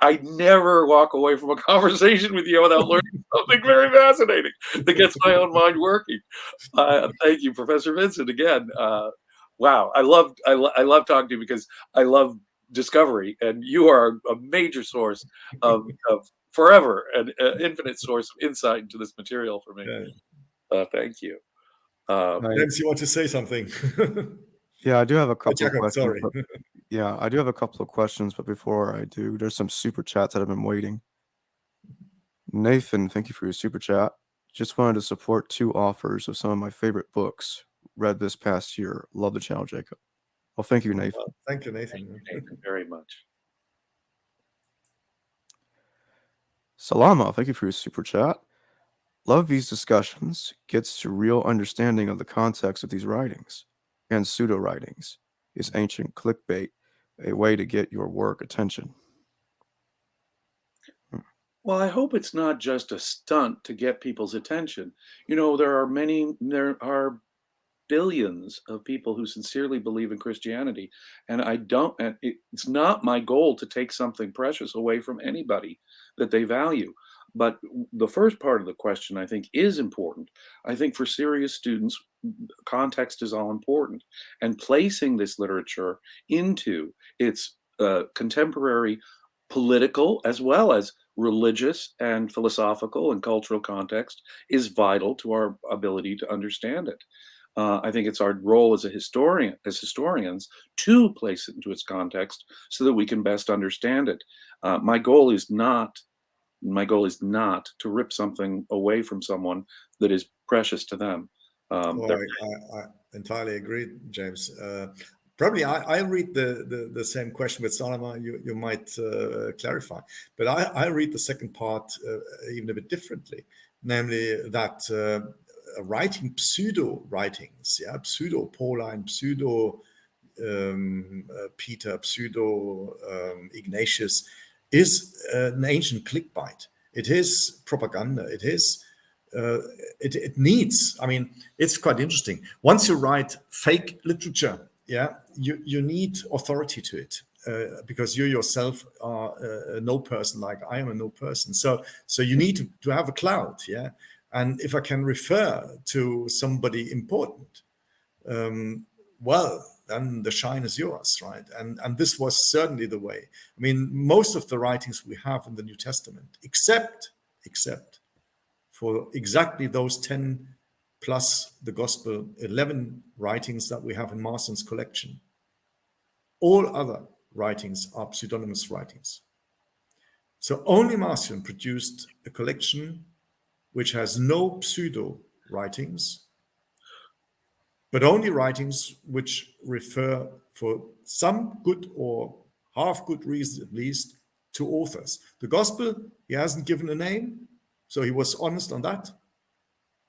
I never walk away from a conversation with you without learning something very fascinating that gets my own mind working. Thank you, Professor Vinzent, again. Wow, I love talking to you because I love discovery, and you are a major source of forever an infinite source of insight into this material for me. Thank you. James, you want to say something? Yeah, I do have a couple of questions. Sorry. Yeah, I do have a couple of questions, but before I do, there's some super chats that have been waiting. Nathan, thank you for your super chat. Just wanted to support 2 offers of some of my favorite books read this past year. Love the channel, Jacob. Well, thank you, Nathan. Thank you, Nathan. Thank you, Nathan, very much. Salama, thank you for your super chat. Love these discussions. Gets to real understanding of the context of these writings and pseudo writings. Is ancient clickbait a way to get your work attention? Well, I hope it's not just a stunt to get people's attention. You know, there are billions of people who sincerely believe in Christianity, and it's not my goal to take something precious away from anybody that they value. But the first part of the question, I think, is important. I think for serious students, context is all important. And placing this literature into its contemporary political as well as religious and philosophical and cultural context is vital to our ability to understand it. I think it's our role as historians, to place it into its context so that we can best understand it. My goal is not to rip something away from someone that is precious to them. Well, I entirely agree, James. Probably I read the same question with Salama. You might clarify, but I read the second part even a bit differently, namely that writing pseudo writings, pseudo Pauline, pseudo Peter, pseudo Ignatius, is an ancient clickbait. It is propaganda. It is. It needs. I mean, it's quite interesting. Once you write fake literature, you need authority to it. Because you yourself are a no person, like I am a no person. So you need to have a cloud, And if I can refer to somebody important, well, then the shine is yours, right? And this was certainly the way. I mean, most of the writings we have in the New Testament, except for exactly those 10 plus the Gospel, 11 writings that we have in Marcion's collection, all other writings are pseudonymous writings. So only Marcion produced a collection which has no pseudo writings, but only writings which refer, for some good or half good reason at least, to authors. The Gospel, he hasn't given a name, so he was honest on that.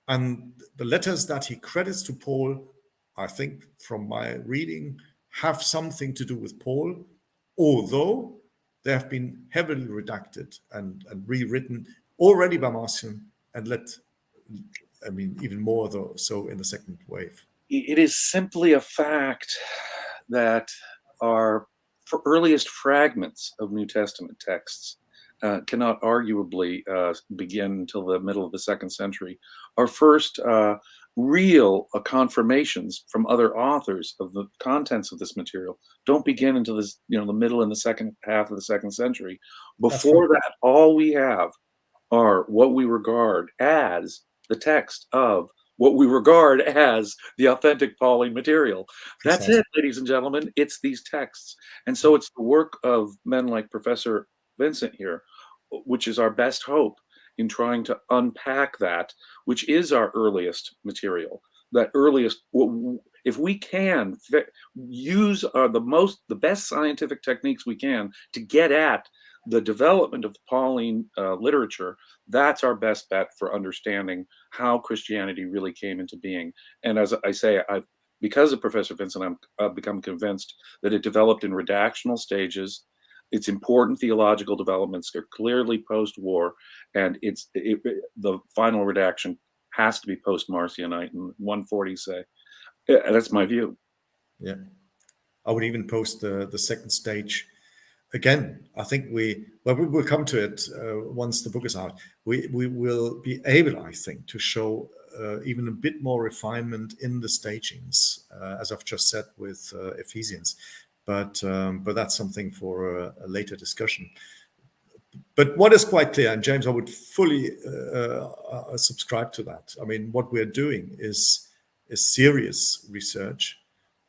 And the letters that he credits to Paul, I think from my reading, have something to do with Paul, although they have been heavily redacted and rewritten already by Marcion, and even more though so in the second wave. It is simply a fact that our earliest fragments of New Testament texts cannot arguably begin until the middle of the second century. Our first real confirmations from other authors of the contents of this material don't begin until this, the middle and the second half of the second century. Before that, all we have are what we regard as the text of what we regard as the authentic Pauline material. That's it, ladies and gentlemen. It's these texts. And so it's the work of men like Professor Vinzent here, which is our best hope in trying to unpack that, which is our earliest material. That earliest, if we can use the best scientific techniques we can to get at the development of Pauline literature, that's our best bet for understanding how Christianity really came into being. And as I say, because of Professor Vinzent, I've become convinced that it developed in redactional stages. Its important theological developments are clearly post-war, and the final redaction has to be post-Marcionite in 140, say. That's my view. Yeah. I would even post the second stage. Again, I think we will come to it once the book is out. We will be able, I think, to show even a bit more refinement in the stagings, as I've just said with Ephesians. But that's something for a later discussion. But what is quite clear, and James, I would fully subscribe to that. I mean, what we're doing is serious research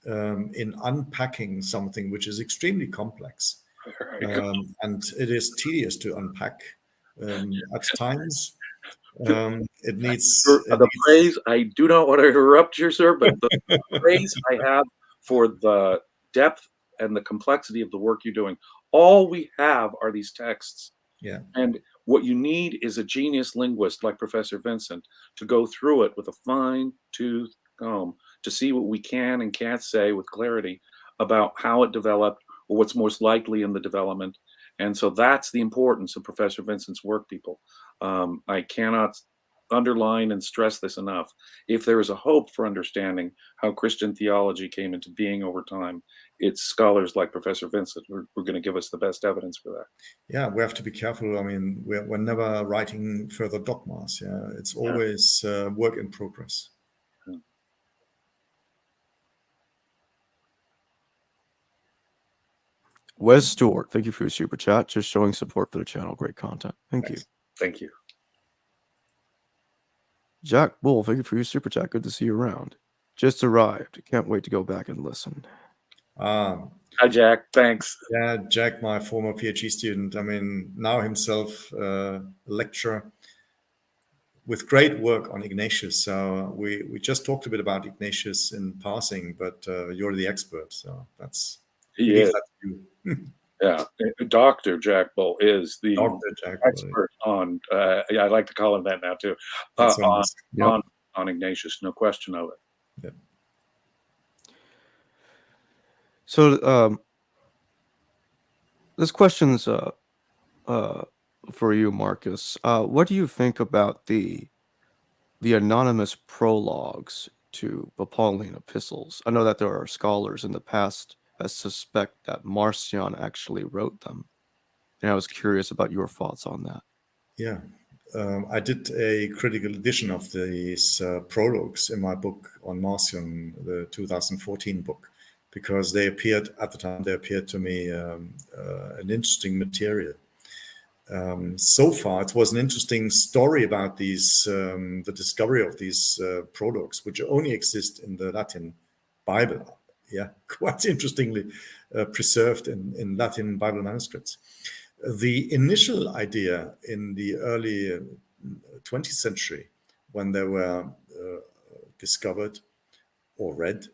in unpacking something which is extremely complex. And it is tedious to unpack at times. It needs praise. I do not want to interrupt you, sir, but the praise I have for the depth and the complexity of the work you're doing. All we have are these texts. Yeah. And what you need is a genius linguist like Professor Vinzent to go through it with a fine-tooth comb to see what we can and can't say with clarity about how it developed or what's most likely in the development. And so that's the importance of Professor Vinzent's work, people. I cannot underline and stress this enough. If there is a hope for understanding how Christian theology came into being over time, it's scholars like Professor Vinzent who are going to give us the best evidence for that. Yeah, we have to be careful. I mean, we're never writing further dogmas. Yeah, it's always work in progress. Wes Stewart, thank you for your super chat. Just showing support for the channel. Great content. Thank you. Thank you. Jack Bull, thank you for your super chat. Good to see you around. Just arrived. Can't wait to go back and listen. Hi, Jack. Thanks. Yeah, Jack, my former PhD student. I mean, now himself a lecturer with great work on Ignatius. So we just talked a bit about Ignatius in passing, but you're the expert. So that's Yeah. you. Yeah, Dr. Jack Bull is the Dr. Jack expert on. I like to call him that now too. On Ignatius, no question of it. Yeah. So this question's for you, Marcus. What do you think about the anonymous prologues to the Pauline epistles? I know that there are scholars in the past that suspect that Marcion actually wrote them, and I was curious about your thoughts on that. Yeah, I did a critical edition of these prologues in my book on Marcion, the 2014 book, because they appeared at the time. They appeared to me an interesting material. So far, it was an interesting story about these, the discovery of these prologues, which only exist in the Latin Bible. Yeah, quite interestingly preserved in Latin Bible manuscripts. The initial idea in the early 20th century, when they were discovered or read,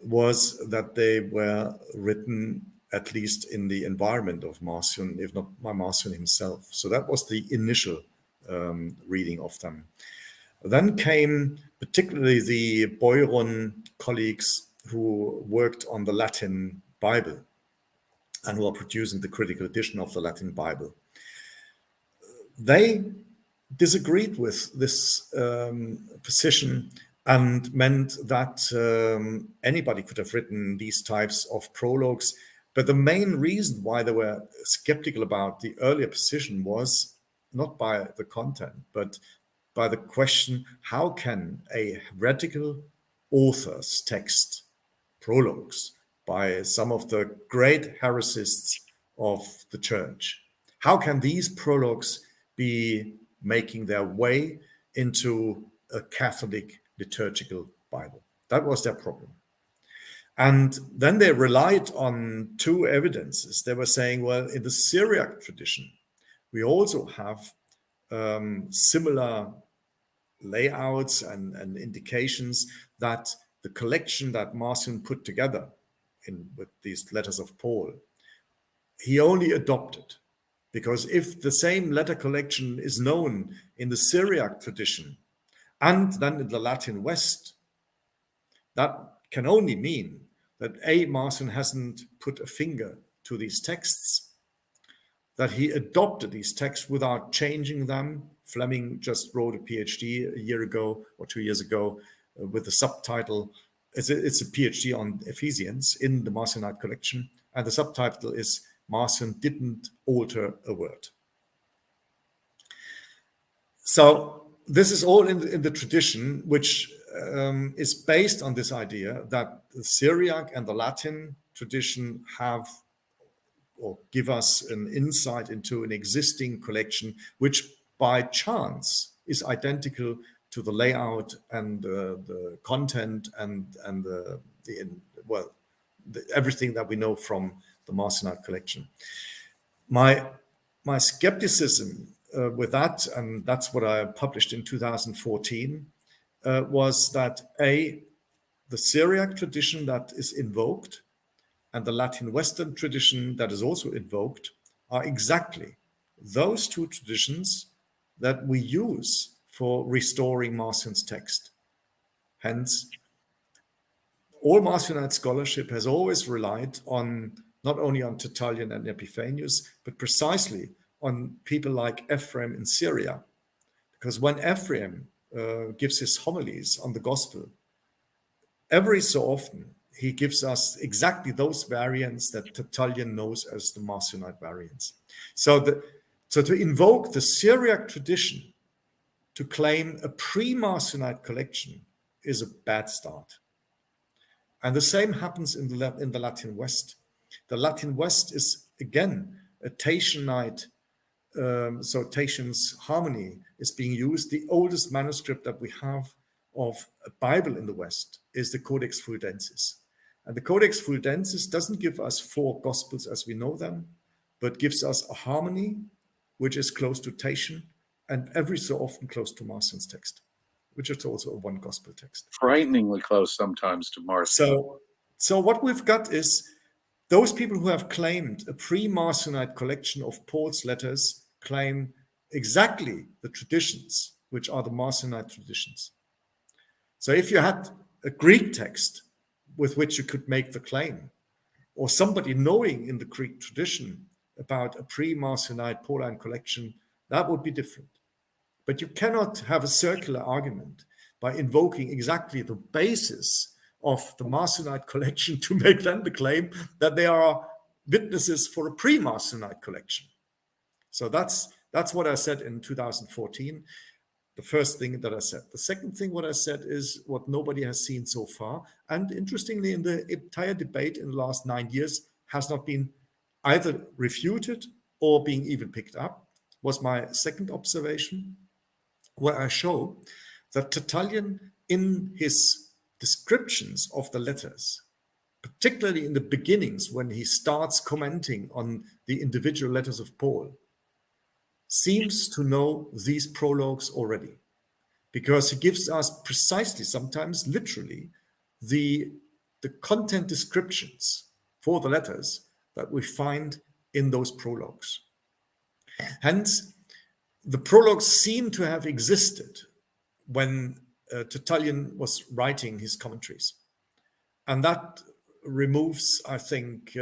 was that they were written at least in the environment of Marcion, if not by Marcion himself. So that was the initial reading of them. Then came particularly the Beuron colleagues who worked on the Latin Bible and who are producing the critical edition of the Latin Bible. They disagreed with this position and meant that anybody could have written these types of prologues. But the main reason why they were skeptical about the earlier position was not by the content, but by the question, how can a heretical author's text, prologues, by some of the great heresists of the church, how can these prologues be making their way into a Catholic liturgical Bible? That was their problem. And then they relied on two evidences. They were saying, well, in the Syriac tradition, we also have similar layouts and indications that the collection that Marcion put together with these letters of Paul, he only adopted. Because if the same letter collection is known in the Syriac tradition and then in the Latin West, that can only mean that Marcion hasn't put a finger to these texts, that he adopted these texts without changing them. Fleming just wrote a PhD a year ago or 2 years ago with the subtitle. It's a PhD on Ephesians in the Marcionite collection, and the subtitle is Marcion didn't alter a word. So this is all in the tradition, which is based on this idea that the Syriac and the Latin tradition have or give us an insight into an existing collection, which by chance is identical to the layout and the content and everything that we know from the Marcionite collection. My skepticism with that, and that's what I published in 2014, was that the Syriac tradition that is invoked and the Latin Western tradition that is also invoked are exactly those two traditions that we use for restoring Marcion's text. Hence, all Marcionite scholarship has always relied on not only on Tertullian and Epiphanius, but precisely on people like Ephraim in Syria. Because when Ephraim gives his homilies on the gospel, every so often he gives us exactly those variants that Tertullian knows as the Marcionite variants. So to invoke the Syriac tradition to claim a pre-Marcionite collection is a bad start. And the same happens in the Latin West. The Latin West is, again, a Tatianite, so Tatian's harmony is being used. The oldest manuscript that we have of a Bible in the West is the Codex Fuldensis. And the Codex Fuldensis doesn't give us 4 Gospels as we know them, but gives us a harmony which is close to Tatian and every so often close to Marcion's text, which is also a 1 Gospel text. Frighteningly close sometimes to Marcion. So what we've got is those people who have claimed a pre-Marcionite collection of Paul's letters claim exactly the traditions, which are the Marcionite traditions. So if you had a Greek text with which you could make the claim, or somebody knowing in the Greek tradition about a pre-Marcionite Pauline collection, that would be different. But you cannot have a circular argument by invoking exactly the basis of the Marcionite collection to make them the claim that they are witnesses for a pre-Marcionite collection. So that's what I said in 2014. The first thing that I said. The second thing what I said is what nobody has seen so far. And interestingly, in the entire debate in the last 9 years has not been either refuted or being even picked up, was my second observation, where I show that Tertullian, in his descriptions of the letters, particularly in the beginnings when he starts commenting on the individual letters of Paul, seems to know these prologues already, because he gives us precisely, sometimes literally, the content descriptions for the letters that we find in those prologues. Hence, the prologues seem to have existed when Tertullian was writing his commentaries. And that removes, I think,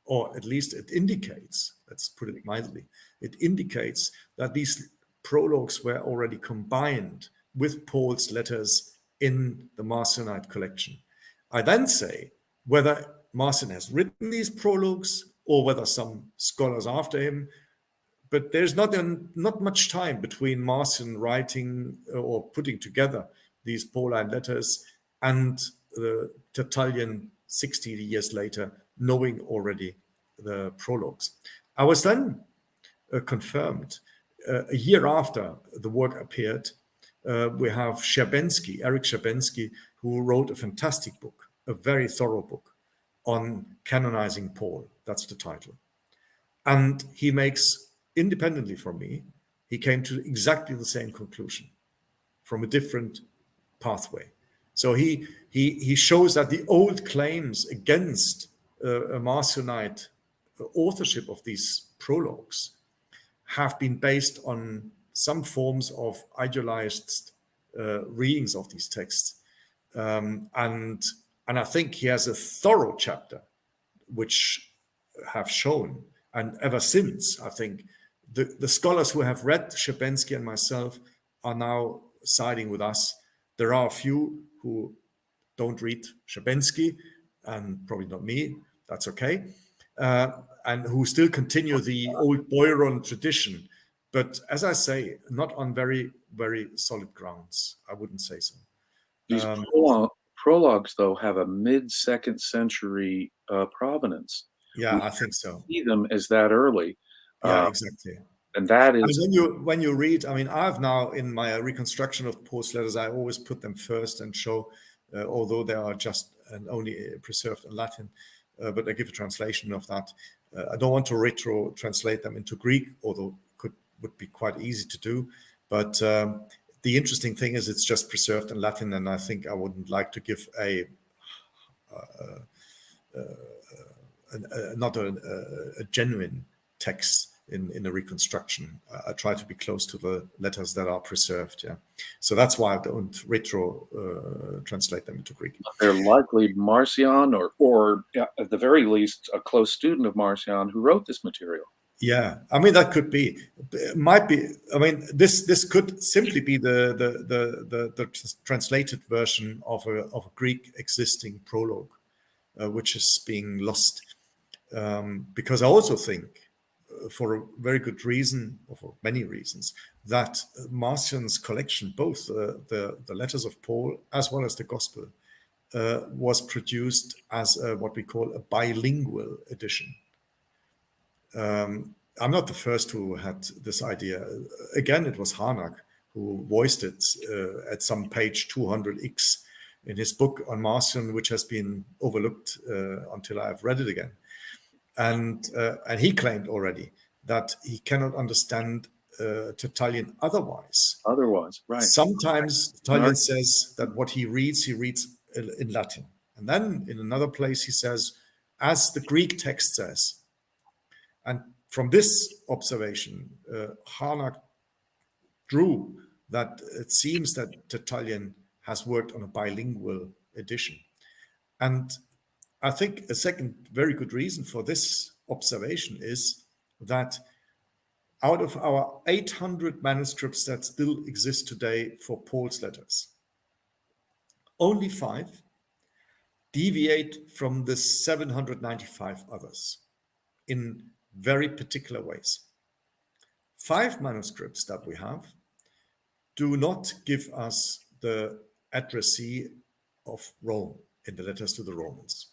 or at least it indicates, let's put it mildly, it indicates that these prologues were already combined with Paul's letters in the Marcionite collection. I then say whether Marcion has written these prologues or whether some scholars after him, but there's not much time between Marcion writing or putting together these Pauline letters and Tertullian 60 years later knowing already the prologues. I was then confirmed a year after the work appeared. We have Scherbensky, Eric Scherbensky, who wrote a fantastic book, a very thorough book on canonizing Paul. That's the title. And he makes, independently from me, he came to exactly the same conclusion from a different pathway. So he shows that the old claims against a Marcionite authorship of these prologues have been based on some forms of idealized readings of these texts. And I think he has a thorough chapter which have shown, and ever since, I think, the scholars who have read Scherbensky and myself are now siding with us. There are a few who don't read Scherbensky, and probably not me, that's okay, and who still continue the old Boiron tradition. But as I say, not on very, very solid grounds. I wouldn't say so. These prologues, though, have a mid-2nd century provenance. Yeah, I think so. See them as that early. Yeah, exactly. And that is... when you read, I mean, I've now, in my reconstruction of Paul's letters, I always put them first and show, although they are just and only preserved in Latin, but I give a translation of that. I don't want to retro-translate them into Greek, although would be quite easy to do. But the interesting thing is it's just preserved in Latin, and I think I wouldn't like to give not a genuine text in a reconstruction. I try to be close to the letters that are preserved. Yeah, so that's why I don't translate them into Greek. They're likely Marcion, or at the very least, a close student of Marcion who wrote this material. Yeah, I mean that could be, it might be. I mean this could simply be the translated version of a Greek existing prologue, which is being lost. Because I also think, for a very good reason, or for many reasons, that Marcion's collection, both the letters of Paul as well as the Gospel, was produced as what we call a bilingual edition. I'm not the first who had this idea. Again, it was Harnack who voiced it at some page 200x in his book on Marcion, which has been overlooked until I've read it again. And he claimed already that he cannot understand Tertullian otherwise. Otherwise, right. Sometimes Tertullian says that what he reads in Latin. And then in another place he says, as the Greek text says. And from this observation, Harnack drew that it seems that Tertullian has worked on a bilingual edition. And I think a second very good reason for this observation is that out of our 800 manuscripts that still exist today for Paul's letters, only 5 deviate from the 795 others in very particular ways. 5 manuscripts that we have do not give us the addressee of Rome in the letters to the Romans,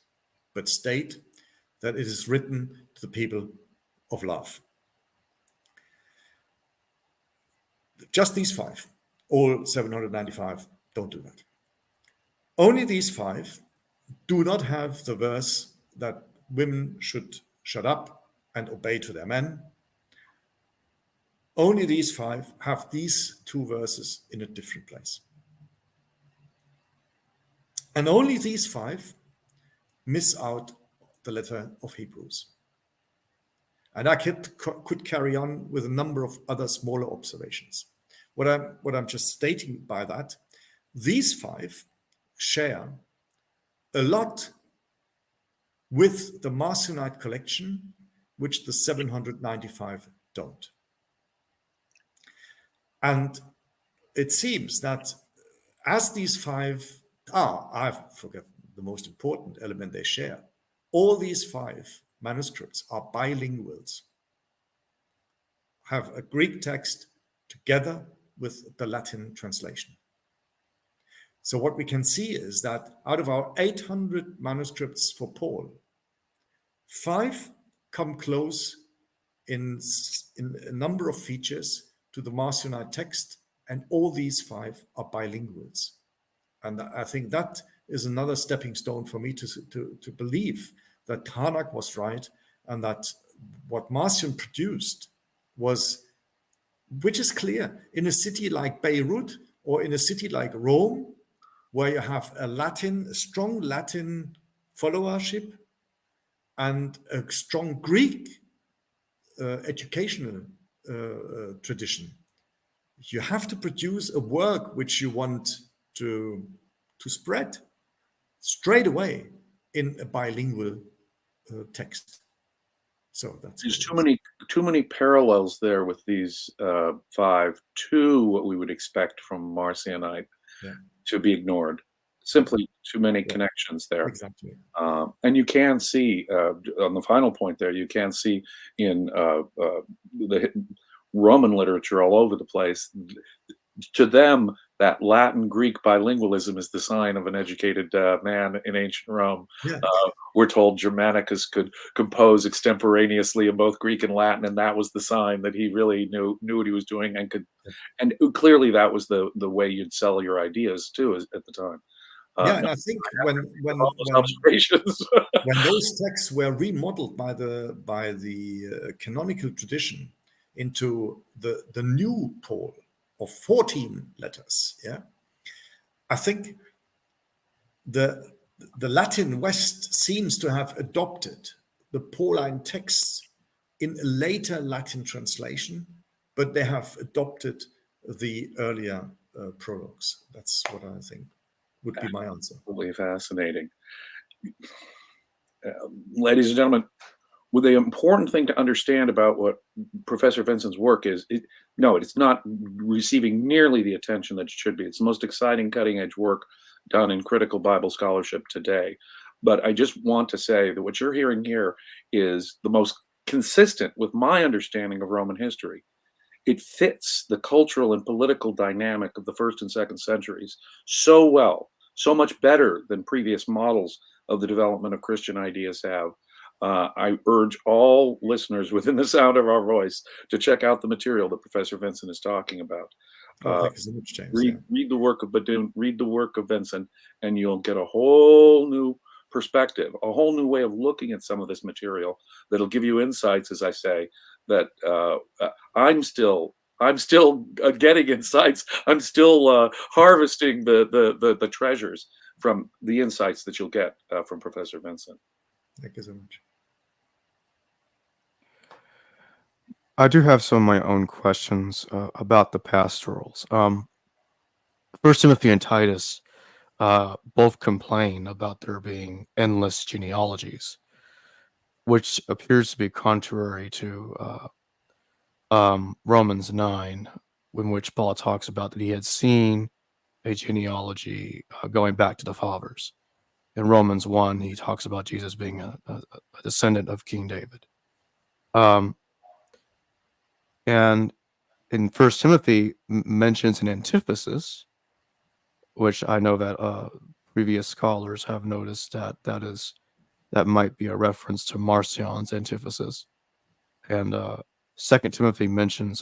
but state that it is written to the people of love. Just these 5, all 795 don't do that. Only these 5 do not have the verse that women should shut up and obey to their men. Only these 5 have these 2 verses in a different place. And only these 5 miss out the letter of Hebrews. And I could carry on with a number of other smaller observations. What I'm just stating by that, these 5 share a lot with the Marcionite collection, which the 795 don't. And it seems that as these 5 I forget the most important element they share. All these 5 manuscripts are bilinguals, have a Greek text together with the Latin translation. So what we can see is that out of our 800 manuscripts for Paul, 5 come close in a number of features to the Marcionite text, and all these 5 are bilinguals. And I think that is another stepping stone for me to believe that Harnack was right, and that what Marcion produced was, which is clear, in a city like Beirut or in a city like Rome, where you have a strong Latin followership and a strong Greek educational tradition. You have to produce a work which you want to spread straight away in a bilingual text. So there's too many parallels there with these 5 to what we would expect from Marcionite to be ignored. Simply too many connections there. Exactly. And you can see on the final point there, you can see in the Roman literature all over the place. To them, that Latin Greek bilingualism is the sign of an educated man in ancient Rome. Yeah. We're told Germanicus could compose extemporaneously in both Greek and Latin, and that was the sign that he really knew what he was doing and could. And clearly, that was the way you'd sell your ideas too at the time. And I think when those texts were remodeled by the canonical tradition into the new Paul of 14 letters, I think the Latin West seems to have adopted the Pauline texts in a later Latin translation, but they have adopted the earlier prologues. That's what I think would be my answer. Absolutely fascinating. Ladies and gentlemen, the important thing to understand about what Professor Vincent's work is, no, it's not receiving nearly the attention that it should be. It's the most exciting, cutting-edge work done in critical Bible scholarship today. But I just want to say that what you're hearing here is the most consistent with my understanding of Roman history. It fits the cultural and political dynamic of the first and second centuries so well, so much better than previous models of the development of Christian ideas have. I urge all listeners within the sound of our voice to check out the material that Professor Vincent is talking about. Thank you so much, James. Read the work of Badun, read the work of Vincent, and you'll get a whole new perspective, a whole new way of looking at some of this material that'll give you insights, as I say, that I'm still getting insights. I'm still harvesting the treasures from the insights that you'll get from Professor Vincent. Thank you so much. I do have some of my own questions about the pastorals. First Timothy and Titus both complain about there being endless genealogies, which appears to be contrary to Romans 9, in which Paul talks about that he had seen a genealogy going back to the fathers. In Romans 1, he talks about Jesus being a descendant of King David. And in First Timothy mentions an antithesis, which I know that previous scholars have noticed that might be a reference to Marcion's antithesis. And Second Timothy mentions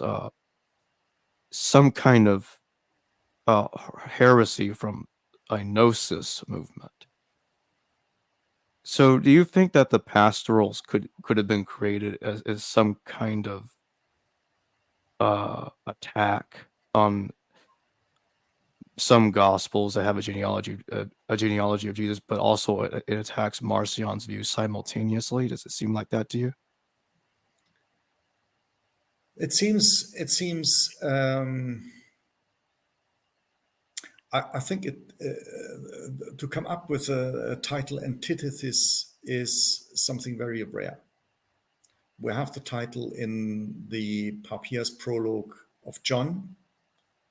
some kind of heresy from a gnosis movement. So do you think that the pastorals could have been created as some kind of attack on some gospels that have a genealogy of Jesus, but also it attacks Marcion's views simultaneously? Does it seem like that to you? It seems. I think to come up with a title antithesis is something very rare. We have the title in the Papias prologue of John,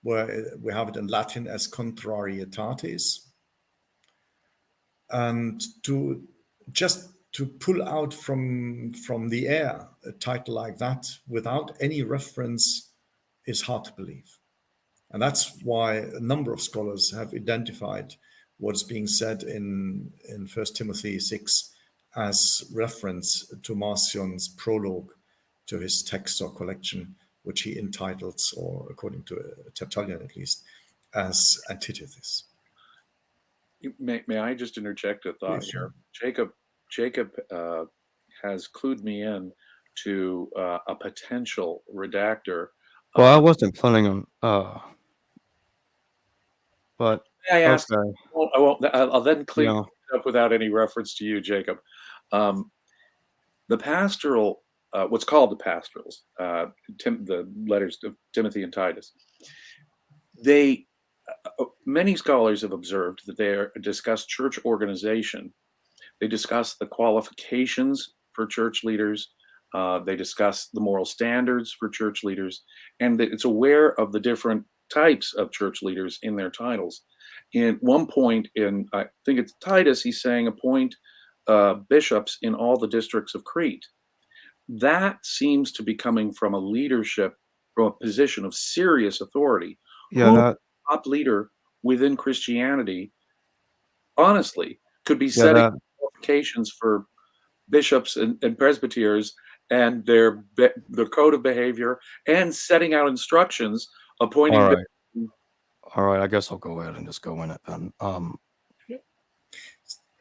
where we have it in Latin as Contrarietatis. And to pull out from the air a title like that without any reference is hard to believe. And that's why a number of scholars have identified what is being said in 1 Timothy 6 as reference to Marcion's prologue to his text or collection, which he entitles, or according to Tertullian at least, as antithesis. May I just interject a thought here? Jacob has clued me in to a potential redactor. Well, I wasn't planning on, but I asked. okay. I'll then clean it up without any reference to you, Jacob. The pastoral, what's called the pastorals, the letters of Timothy and Titus, many scholars have observed that they discuss church organization. They discuss the qualifications for church leaders. They discuss the moral standards for church leaders, and it's aware of the different types of church leaders in their titles. In one point in, I think it's Titus, he's saying appoint bishops in all the districts of Crete. That seems to be coming from a leadership, from a position of serious authority. Yeah, that top leader within Christianity, honestly, could be setting qualifications for bishops and presbyters and their code of behavior, and setting out instructions, appointing. All right, I guess I'll go ahead and just go in it then.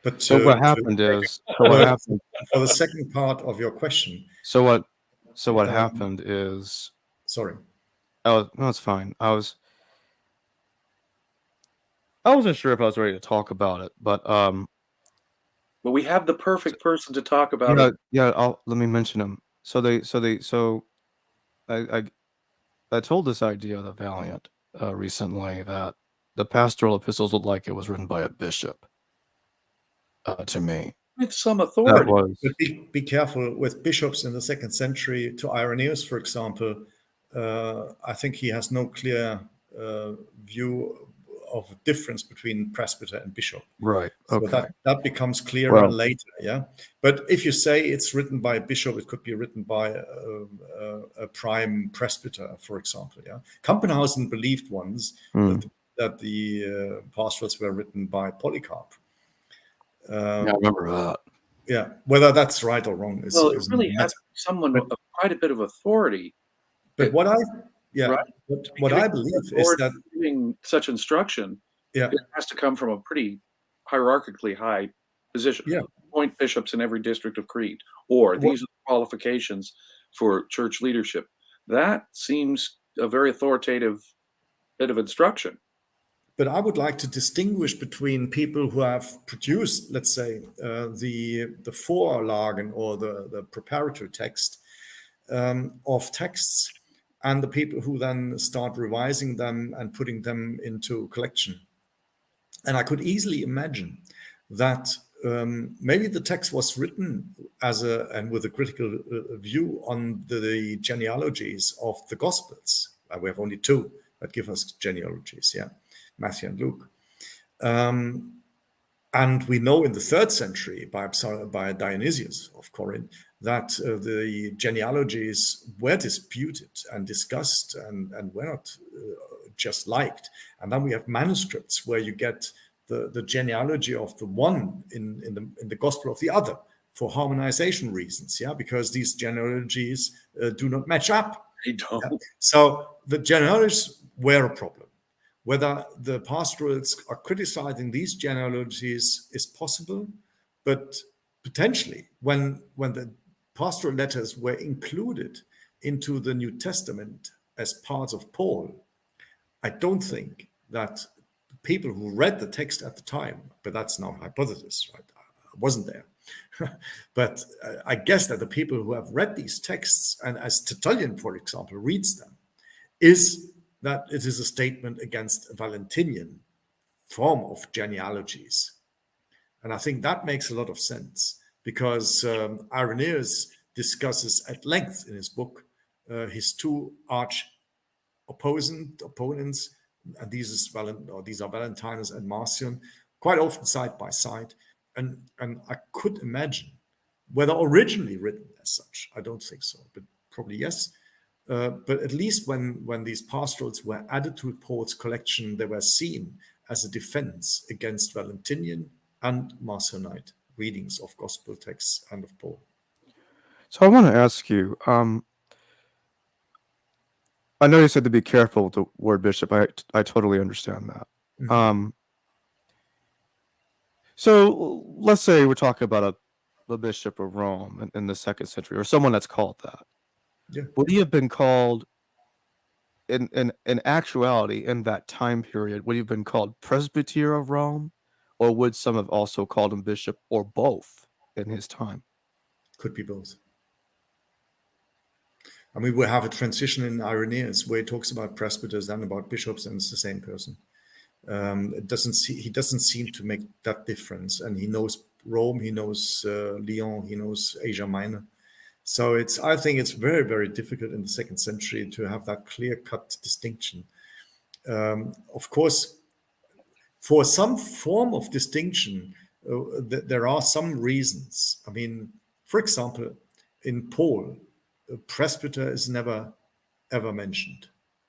But so what happened is, for the second part of your question. So what happened is. Sorry. No, it's fine. I wasn't sure if I was ready to talk about it, but we have the perfect person to talk about it. Yeah, let me mention him. So I told this idea of the Valliant recently, that the pastoral epistles looked like it was written by a bishop to me. with some That authority. was But be careful with bishops in the 2nd century. To Irenaeus, for example, I think he has no clear view of a difference between presbyter and bishop. right. So Okay. that becomes clearer Well- later, yeah. But if you say it's written by a bishop, it could be written by a prime presbyter, for example, yeah. Kampenhausen believed once that the pastorals were written by Polycarp. Yeah, I remember that. Yeah, whether that's right or wrong is, Well, it is really another has matter. someone of quite a bit of authority. But what Right. what I believe is that giving such instruction, yeah, it has to come from a pretty hierarchically high position. Yeah. Appoint bishops in every district of Crete, or What- these are the qualifications for church leadership. That seems a very authoritative bit of instruction. but I would like to distinguish between people who have produced, let's say, the Vorlagen or the preparatory text of texts, and the people who then start revising them and putting them into collection. And I could easily imagine that maybe the text was written and with a critical view on the genealogies of the Gospels. We have only 2 that give us genealogies, yeah, Matthew and Luke. And we know in the 3rd century by Dionysius of Corinth that the genealogies were disputed and discussed and were not just liked. And then we have manuscripts where you get the genealogy of the one in the gospel of the other for harmonization reasons, yeah, because these genealogies do not match up. They don't. Yeah? So the genealogies were a problem. Whether the pastorals are criticizing these genealogies is possible, but potentially when the pastoral letters were included into the New Testament as parts of Paul, I don't think that people who read the text at the time, but that's now hypothesis, right? I wasn't there. But I guess that the people who have read these texts, and as Tertullian, for example, reads them, is that it is a statement against a Valentinian form of genealogies. And I think that makes a lot of sense because Irenaeus discusses at length in his book his 2 arch opponents, and these are Valentinus and Marcion, quite often side by side. And I could imagine, whether originally written as such, I don't think so, but probably yes. But at least when these pastorals were added to Paul's collection, they were seen as a defense against Valentinian and Marcionite readings of gospel texts and of Paul. So I want to ask you, I know you said to be careful with the word bishop. I totally understand that. So let's say we're talking about the Bishop of Rome in the 2nd century, or someone that's called that. Yeah. Would he have been called, in actuality, in that time period, would he have been called Presbyter of Rome, or would some have also called him bishop, or both in his time? Could be both. I mean, we have a transition in Irenaeus where he talks about presbyters and about bishops, and it's the same person. He doesn't seem to make that difference, and he knows Rome, he knows Lyon, he knows Asia Minor. So I think it's very, very difficult in the 2nd century to have that clear-cut distinction. Of course, for some form of distinction, there are some reasons. I mean, for example, in Paul, a presbyter is never ever mentioned.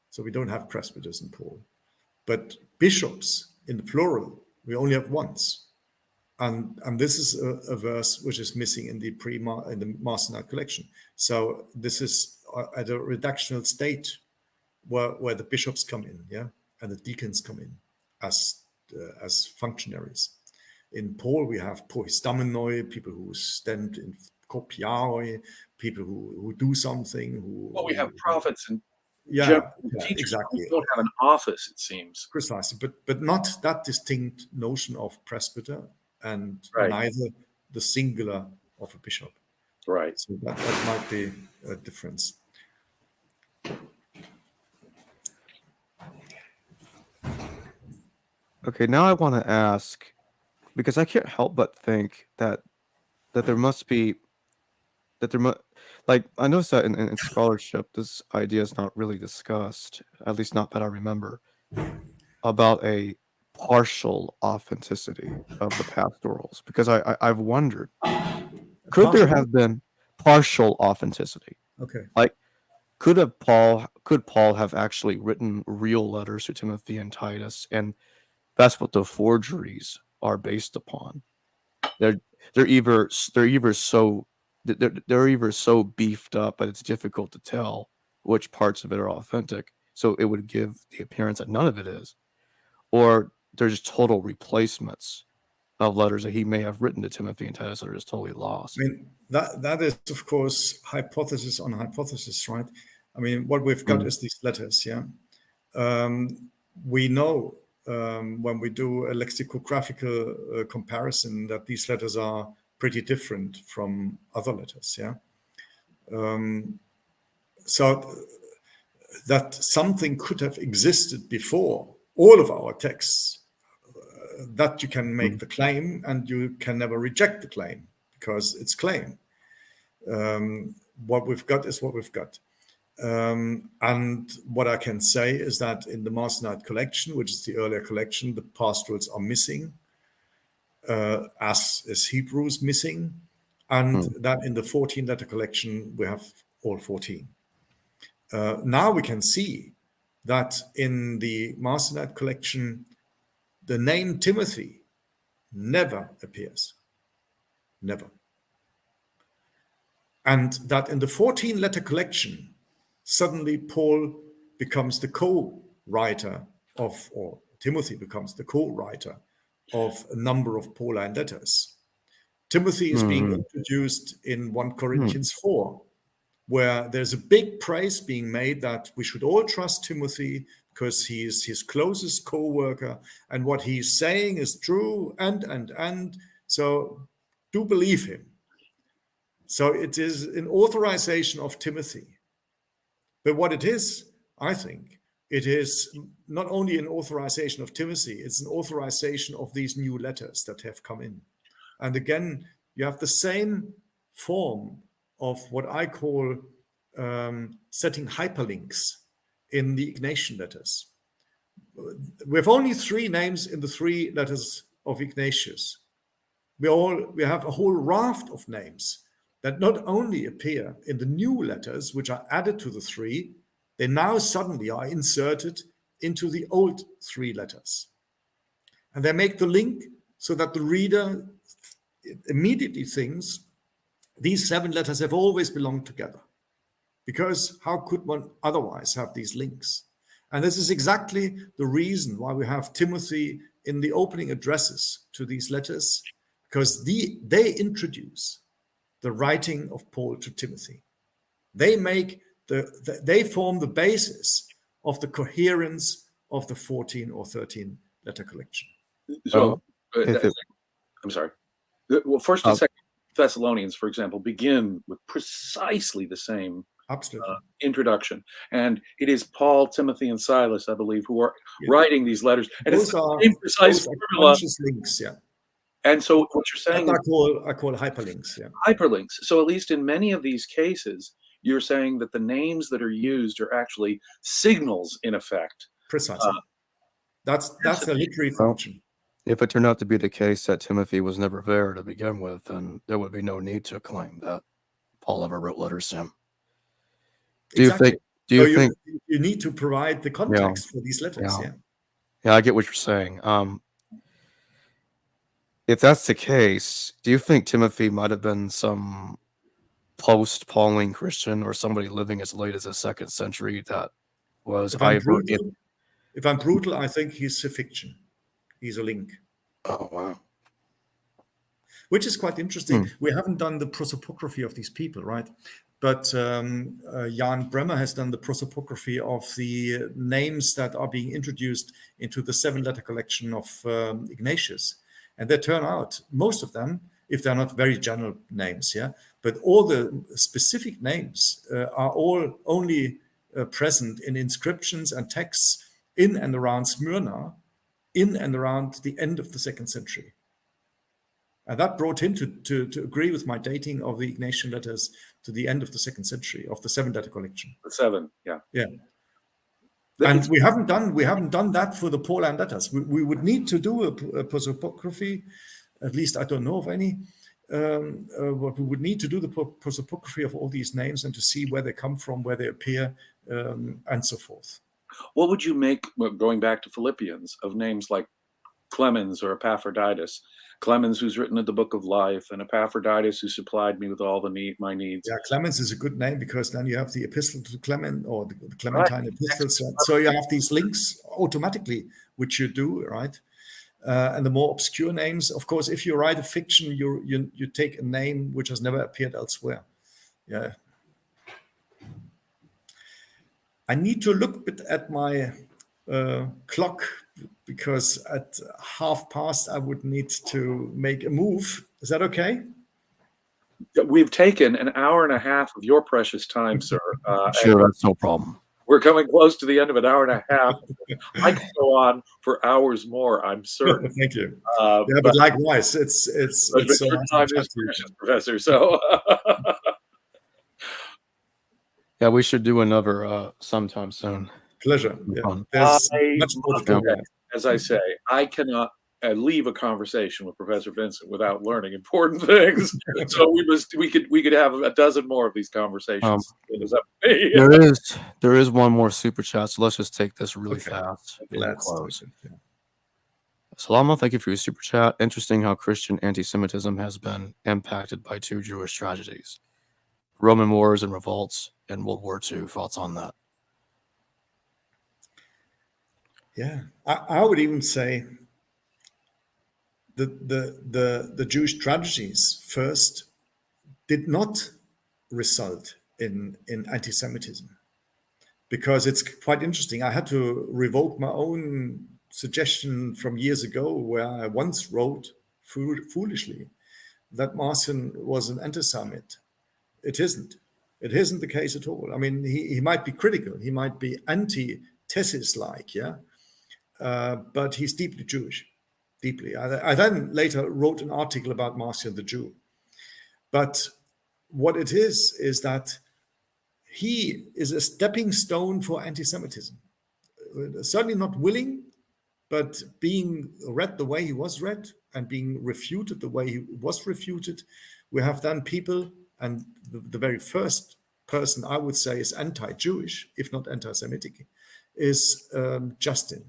So we don't have presbyters in Paul. But bishops in the plural, we only have once. And this is a verse which is missing in the Marcionite collection. So this is at a redactional state where the bishops come in, yeah, and the deacons come in as functionaries. In Paul, we have poistamenoi, people who stand in kopiaroi, people who do something. Well, we have prophets and Yeah, teachers. exactly. We don't have an office, it seems. Precisely, but not that distinct notion of presbyter, and Right. neither the singular of a bishop. Right. So that might be a difference. Okay, now I want to ask, because I can't help but think that that there must be that there must like I noticed that in scholarship, this idea is not really discussed, at least not that I remember, about a partial authenticity of the pastorals. Because I've wondered, could there Partial. have been partial authenticity? Okay. Like, could Paul have actually written real letters to Timothy and Titus, and that's what the forgeries are based upon? They're they're either so they're either so beefed up that it's difficult to tell which parts of it are authentic, so it would give the appearance that none of it is, or they're just total replacements of letters that he may have written to Timothy and Titus that are just totally I lost. mean, that is, of course, hypothesis on hypothesis, right? I mean, what we've got is these letters, yeah. We know when we do a lexicographical comparison that these letters are pretty different from other letters, yeah. So that something could have existed before all of our texts, that you can make the claim, and you can never reject the claim because it's claim. What we've got is what we've got. And what I can say is that in the Marcionite collection, which is the earlier collection, the pastorals are missing, as is Hebrews missing, and that in the 14-letter collection, we have all 14. Now we can see that in the Marcionite collection, the name Timothy never appears. Never. And that in the 14-letter collection, suddenly Paul becomes the co-writer of, or Timothy becomes the co-writer of a number of Pauline letters. Timothy is being introduced in 1 Corinthians 4, where there's a big praise being made that we should all trust Timothy because he is his closest co-worker, and what he's saying is true, and so do believe him. So it is an authorization of Timothy. But what it is, I think, it is not only an authorization of Timothy, it's an authorization of these new letters that have come in. And again, you have the same form of what I call setting hyperlinks in the Ignatian letters. We have only 3 names in the 3 letters of Ignatius. We have a whole raft of names that not only appear in the new letters, which are added to the 3, they now suddenly are inserted into the old 3 letters. And they make the link so that the reader immediately thinks these 7 letters have always belonged together. Because how could one otherwise have these links? And this is exactly the reason why we have Timothy in the opening addresses to these letters, because they introduce the writing of Paul to Timothy. They make they form the basis of the coherence of the 14 or 13 letter collection. So, if it, I'm sorry. Well, First and Second Thessalonians, for example, begin with precisely the same Absolutely. introduction, and it is Paul, Timothy, and Silas, I believe, who are writing these letters, and Those it's are the same precise formula. conscious links, yeah. And so, what you're saying That is I call hyperlinks, yeah. hyperlinks. So, at least in many of these cases, you're saying that the names that are used are actually signals, in effect. Precisely. That's the literary function. if it turned out to be the case that Timothy was never there to begin with, then there would be no need to claim that Paul ever wrote letters to him. Do Exactly. you think you need to provide the context for these letters, yeah. Yeah, I get what you're saying. If that's the case, do you think Timothy might have been some post-Pauline Christian or somebody living as late as the 2nd century that was If I'm either brutal, I think he's a fiction. He's a link. Oh, wow. Which is quite interesting. We haven't done the prosopography of these people, right? But Jan Bremer has done the prosopography of the names that are being introduced into the 7-letter collection of Ignatius. And they turn out, most of them, if they're not very general names, yeah, but all the specific names are all only present in inscriptions and texts in and around Smyrna, in and around the end of the 2nd century. And that brought him to agree with my dating of the Ignatian letters to the end of the 2nd century of the 7-letter collection. The 7, yeah. Yeah. And we haven't done that for the Pauline letters. We would need to do a prosopography. At least I don't know of any. But we would need to do the prosopography of all these names and to see where they come from, where they appear, and so forth. What would you make, going back to Philippians, of names like Clemens or Epaphroditus? Clemens, who's written the Book of Life, and Epaphroditus, who supplied me with all my needs. Yeah, Clemens is a good name because then you have the Epistle to Clement, or the Clementine epistles. So you have these links automatically, which you do, right? And the more obscure names, of course, if you write a fiction, you take a name which has never appeared elsewhere. Yeah. I need to look a bit at my clock, because at past I would need to make a move. Is that okay? We've taken an hour and a half of your precious time, sir. Sure, that's no problem. We're coming close to the end of an hour and a half. I can go on for hours more, I'm certain. Thank you. Yeah, but likewise, it's your time is precious, Professor. So yeah, we should do another sometime soon. Pleasure. Yeah. There's much more to talk about. As I say, I cannot leave a conversation with Professor Vinzent without learning important things. So we could have a dozen more of these conversations. There is one more super chat, so let's just take this really fast. Let's close. Yeah. Salama, thank you for your super chat. Interesting how Christian anti-Semitism has been impacted by 2 Jewish tragedies: Roman wars and revolts, and World War II. Thoughts on that? Yeah, I would even say the Jewish tragedies first did not result in anti-Semitism, because it's quite interesting. I had to revoke my own suggestion from years ago, where I once wrote foolishly that Marcion was an anti-Semite. It isn't. It isn't the case at all. I mean, he might be critical. He might be anti-thesis-like, yeah. But he's deeply Jewish, deeply. I then later wrote an article about Marcion the Jew. But what it is that he is a stepping stone for anti-Semitism. Certainly not willing, but being read the way he was read and being refuted the way he was refuted. We have then people, and the very first person I would say is anti-Jewish, if not anti-Semitic, is Justin,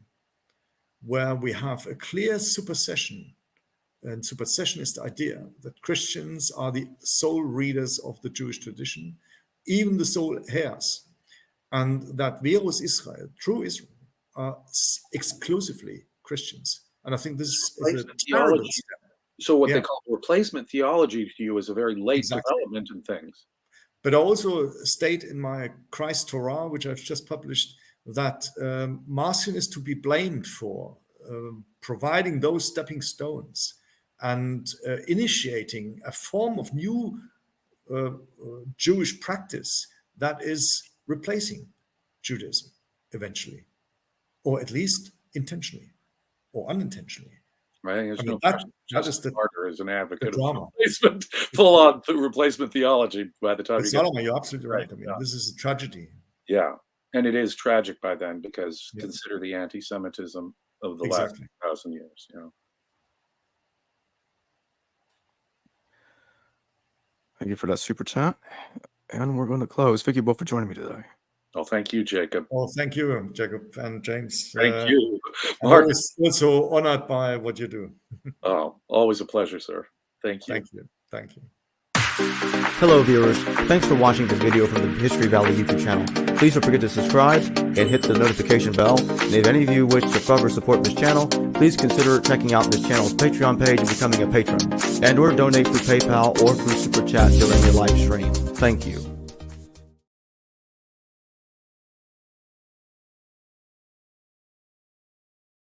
where we have a clear supersession. And supersession is the idea that Christians are the sole readers of the Jewish tradition, even the sole heirs, and that Verus Israel, true Israel, are exclusively Christians. And I think this is a terrible step. So what they call replacement theology to you is a very late development in things. But I also state in my Christ Torah, which I've just published, that Marcion is to be blamed for providing those stepping stones and initiating a form of new Jewish practice that is replacing Judaism eventually, or at least intentionally or unintentionally. Right. There's no question. Carter is an advocate of replacement, full-on replacement theology by the time you're absolutely right. I mean, this is a tragedy. Yeah. And it is tragic by then, because consider the anti-Semitism of the last 1,000 years. You know. Thank you for that super chat. And we're going to close. Thank you both for joining me today. Oh, thank you, Jacob. Oh, thank you, Jacob and James. Thank you. Mark is also honored by what you do. Oh, always a pleasure, sir. Thank you. Thank you. Thank you. Hello viewers, thanks for watching this video from the History Valley YouTube channel. Please don't forget to subscribe and hit the notification bell. And if any of you wish to further support this channel, please consider checking out this channel's Patreon page and becoming a patron, and or donate through PayPal or through Super Chat during your live stream. Thank you.